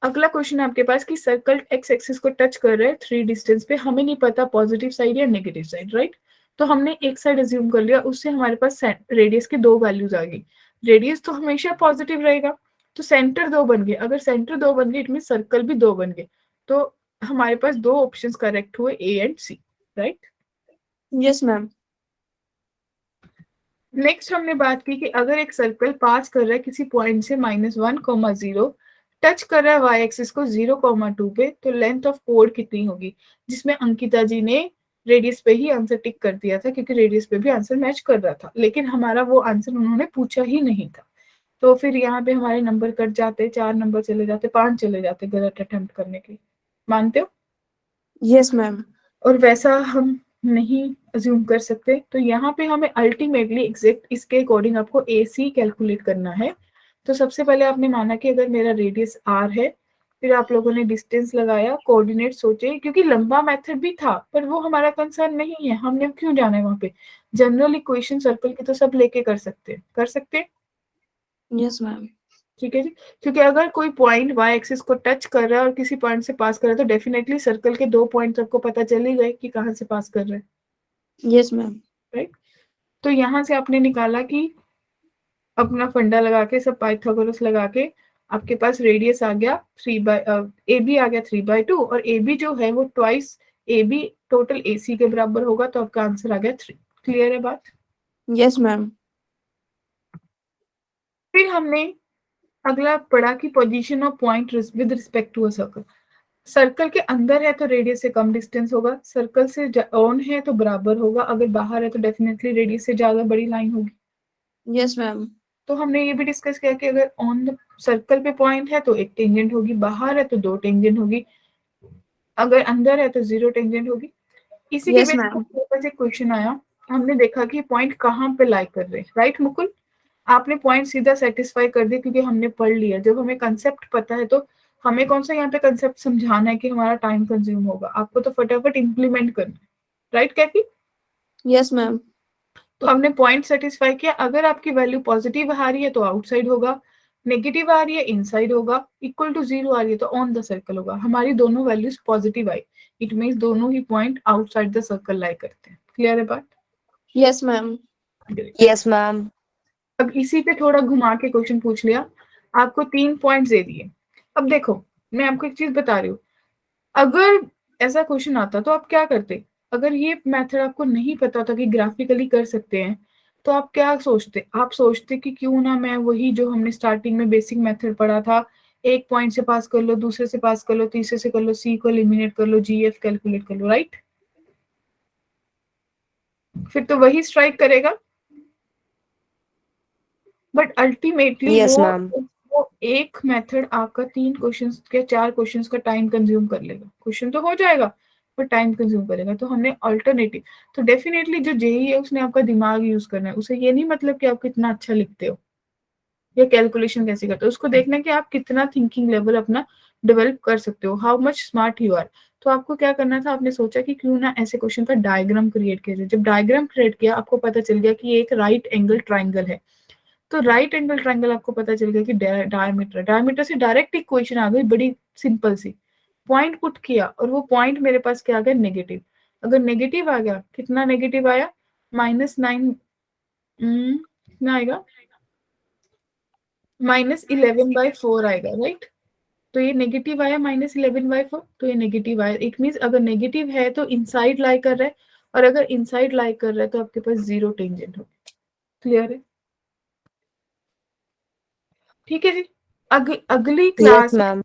Speaker 1: अगला क्वेश्चन है आपके पास कि सर्कल एक्स एक्सिस को टच कर रहा है 3 डिस्टेंस पे, हमें नहीं पता पॉजिटिव साइड या नेगेटिव साइड, राइट? तो हमने एक साइड अज्यूम कर लिया, उससे हमारे पास रेडियस की 2 वैल्यूज आ गई। रेडियस तो हमेशा पॉजिटिव रहेगा, तो सेंटर 2 बन गए। अगर सेंटर 2 बन गए इट मीन सर्कल भी 2 बन गए। तो हमारे पास 2 ऑप्शंस करेक्ट हुए, A and C, right?
Speaker 3: Yes, ma'am.
Speaker 1: Next हमने बात की कि अगर एक सर्कल पास कर रहा है किसी पॉइंट से -1,0, टच कर रहा है वाई एक्सिस को 0,2 पे, तो लेंथ ऑफ कोड कितनी होगी? जिसमें अंकिता जी ने रेडियस पे ही आंसर टिक कर दिया था, क्योंकि रेडियस पे भी आंसर मैच कर रहा था, लेकिन हमारा वो आंसर उन्होंने पूछा ही नहीं था। तो फिर यहाँ पे हमारे नंबर कट जाते, 4 नंबर चले जाते, 5 चले जाते गलत अटेम्प्ट करने के। मानते हो?
Speaker 3: Yes, ma'am.
Speaker 1: और वैसा हम नहीं अज्यूम कर सकते, तो यहाँ पे हमें अल्टीमेटली एग्जैक्ट इसके अकॉर्डिंग आपको AC कैलकुलेट करना है। तो सबसे पहले आपने माना कि अगर मेरा रेडियस r है, फिर आप लोगों ने डिस्टेंस लगाया, कोऑर्डिनेट सोचे, क्योंकि लंबा मेथड भी था पर वो हमारा कंसर्न नहीं है, हमने क्यों जाना है वहां पे। जनरल इक्वेशन सर्कल की तो सब लेके कर सकते हैं।
Speaker 3: Yes, ma'am.
Speaker 1: ठीक है जी, क्योंकि अगर कोई पॉइंट वाई एक्सिस को टच कर रहा है और किसी पॉइंट से पास कर रहा है तो डेफिनेटली सर्कल के 2 पॉइंट आपको पता चल ही गए कि कहाँ से पास कर रहे हैं,
Speaker 3: यस मैम।
Speaker 1: राइट। तो यहाँ से आपने निकाला कि अपना फंडा लगा के, सब पाइथागोरस लगा के आपके पास रेडियस आ गया 3/, ए बी आ गया 3/2, और ए बी जो है वो twice A B total A सी के बराबर होगा, तो आपका आंसर आ गया 3। क्लियर है बात?
Speaker 3: Yes ma'am.
Speaker 1: फिर हमने अगला पढ़ा कि position of point with respect to a circle. Circle के अंदर है तो रेडियस से कम डिस्टेंस होगा, सर्कल से ऑन है तो बराबर होगा, अगर बाहर है तो डेफिनेटली रेडियस से ज्यादा बड़ी लाइन होगी।
Speaker 3: Yes ma'am.
Speaker 1: तो हमने ये भी डिस्कस किया कि अगर ऑन द सर्कल पे पॉइंट है तो एक टेंजेंट होगी, बाहर है तो 2 टेंजेंट होगी, अगर अंदर है तो 0 टेंजेंट होगी। इसी के
Speaker 3: Yes,
Speaker 1: बेस
Speaker 3: ma'am.
Speaker 1: पर एक क्वेश्चन आया, हमने देखा कि पॉइंट कहाँ पे लाई कर रहे हैं, राइट मुकुल? आपने पॉइंट सीधा सेटिस्फाई कर दिया क्योंकि हमने पढ़ लिया। जब हमें कंसेप्ट पता है तो हमें कौन सा यहाँ पे कंसेप्ट समझाना है कि हमारा टाइम कंज्यूम होगा, आपको तो फटाफट इम्प्लीमेंट करना है, राइट कैफी?
Speaker 3: Yes, ma'am.
Speaker 1: तो हमने पॉइंट सेटिस्फाई किया, अगर आपकी वैल्यू पॉजिटिव आ रही है तो आउटसाइड होगा, नेगेटिव आ रही है इनसाइड होगा, इक्वल टू 0 आ रही है तो ऑन द सर्कल होगा। हमारी दोनों values positive I, it means दोनों ही पॉइंट आउटसाइड द सर्कल लाई करते हैं। क्लियर है बात?
Speaker 3: Yes, ma'am.
Speaker 2: Yes ma'am.
Speaker 1: अब इसी पे थोड़ा घुमा के क्वेश्चन पूछ लिया, आपको 3 पॉइंट्स दे दिए। अब देखो मैं आपको एक चीज बता रही हूँ, अगर ऐसा क्वेश्चन आता तो आप क्या करते? अगर ये मेथड आपको नहीं पता था कि ग्राफिकली कर सकते हैं तो आप क्या सोचते? आप सोचते कि क्यों ना मैं वही जो हमने स्टार्टिंग में बेसिक मेथड पढ़ा था, एक पॉइंट से पास कर लो, दूसरे से पास कर लो, तीसरे से कर लो, सी को एलिमिनेट कर लो, जी एफ कैलकुलेट कर लो, राइट? फिर तो वही स्ट्राइक करेगा, बट अल्टीमेटली
Speaker 2: यस मैम।
Speaker 1: वो एक मेथड आपका 3 क्वेश्चंस के 4 क्वेश्चंस का टाइम कंज्यूम कर लेगा। क्वेश्चन तो हो जाएगा पर टाइम कंज्यूम करेगा, तो हमने अल्टरनेटिव, तो डेफिनेटली जो जेई है उसने आपका दिमाग यूज करना है। उसे ये नहीं मतलब कि आप कितना अच्छा लिखते हो या कैलकुलेशन कैसे करते हो, उसको देखना है कि आप कितना थिंकिंग लेवल अपना डेवलप कर सकते हो, how much smart you are. तो आपको क्या करना था, आपने सोचा कि क्यों ना ऐसे क्वेश्चन का डायग्राम क्रिएट किया जाए। जब डायग्राम क्रिएट किया आपको पता चल गया कि ये एक राइट एंगल ट्राइंगल है, तो राइट एंगल ट्रायंगल आपको पता चल गया कि डायमीटर, डायमीटर से डायरेक्ट इक्वेशन आ गई बड़ी सिंपल सी। पॉइंट पुट किया और वो पॉइंट मेरे पास क्या आ गया, नेगेटिव। अगर नेगेटिव आ गया, कितना नेगेटिव आया, -9, कितना आएगा, -11/4 आएगा, राइट? तो ये नेगेटिव आया -11/4, तो ये नेगेटिव आया। इट मीन्स अगर नेगेटिव है तो इनसाइड लाई कर रहा है, और अगर इनसाइड लाई कर रहा है तो आपके पास 0 टेंजेंट हो। क्लियर है? ठीक है जी। अगली
Speaker 2: yes
Speaker 1: class,
Speaker 2: ma'am.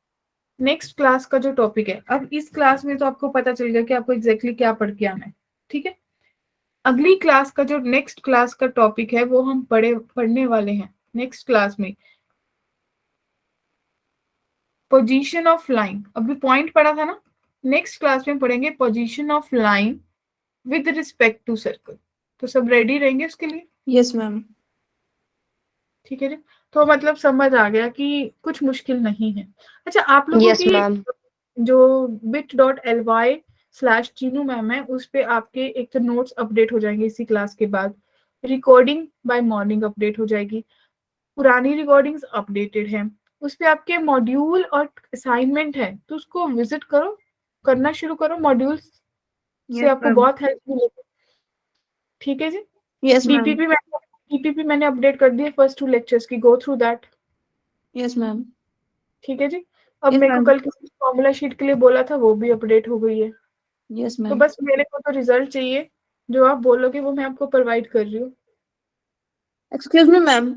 Speaker 1: Next class का जो टॉपिक है, अब इस क्लास में तो आपको पता चल गया कि आपको एग्जैक्टली क्या पढ़ के आना है, ठीक है? अगली क्लास का जो नेक्स्ट क्लास का टॉपिक है वो हम पढ़ने वाले हैं नेक्स्ट क्लास में, पोजीशन ऑफ लाइन। अभी पॉइंट पढ़ा था ना, नेक्स्ट क्लास में पढ़ेंगे position of line with respect to circle. तो सब रेडी रहेंगे उसके लिए?
Speaker 3: Yes, ma'am.
Speaker 1: ठीक है जी। तो मतलब समझ आ गया कि कुछ मुश्किल नहीं है। अच्छा, आप लोगों
Speaker 2: यस
Speaker 1: की
Speaker 2: मैम।
Speaker 1: जो bit.ly/चीनू मैम है उस पे आपके एक तो नोट्स अपडेट हो जाएंगे इसी क्लास के बाद, रिकॉर्डिंग बाय मॉर्निंग अपडेट हो जाएगी, पुरानी रिकॉर्डिंग्स अपडेटेड हैं, उस पे आपके मॉड्यूल और असाइनमेंट है, तो उसको विजिट करो, करना शुरू करो, मॉड्यूल्स से
Speaker 3: Yes,
Speaker 1: आपको
Speaker 3: ma'am.
Speaker 1: बहुत हेल्प मिलेगी। ठीक है जी।
Speaker 3: Yes, ma'am.
Speaker 1: डीपीपी मैंने अपडेट कर दिए फर्स्ट 2 लेक्चर्स की, go through that.
Speaker 3: Yes, ma'am.
Speaker 1: ठीक है जी। अब
Speaker 3: Yes,
Speaker 1: मेरे को
Speaker 3: ma'am.
Speaker 1: कल किसी फॉर्मूला शीट के लिए बोला था, वो भी अपडेट हो गई है।
Speaker 3: Yes,
Speaker 1: तो
Speaker 3: ma'am.
Speaker 1: बस मेरे को तो रिजल्ट चाहिए, जो आप बोलोगे वो मैं आपको प्रोवाइड कर रही हूँ।
Speaker 3: Excuse me, ma'am.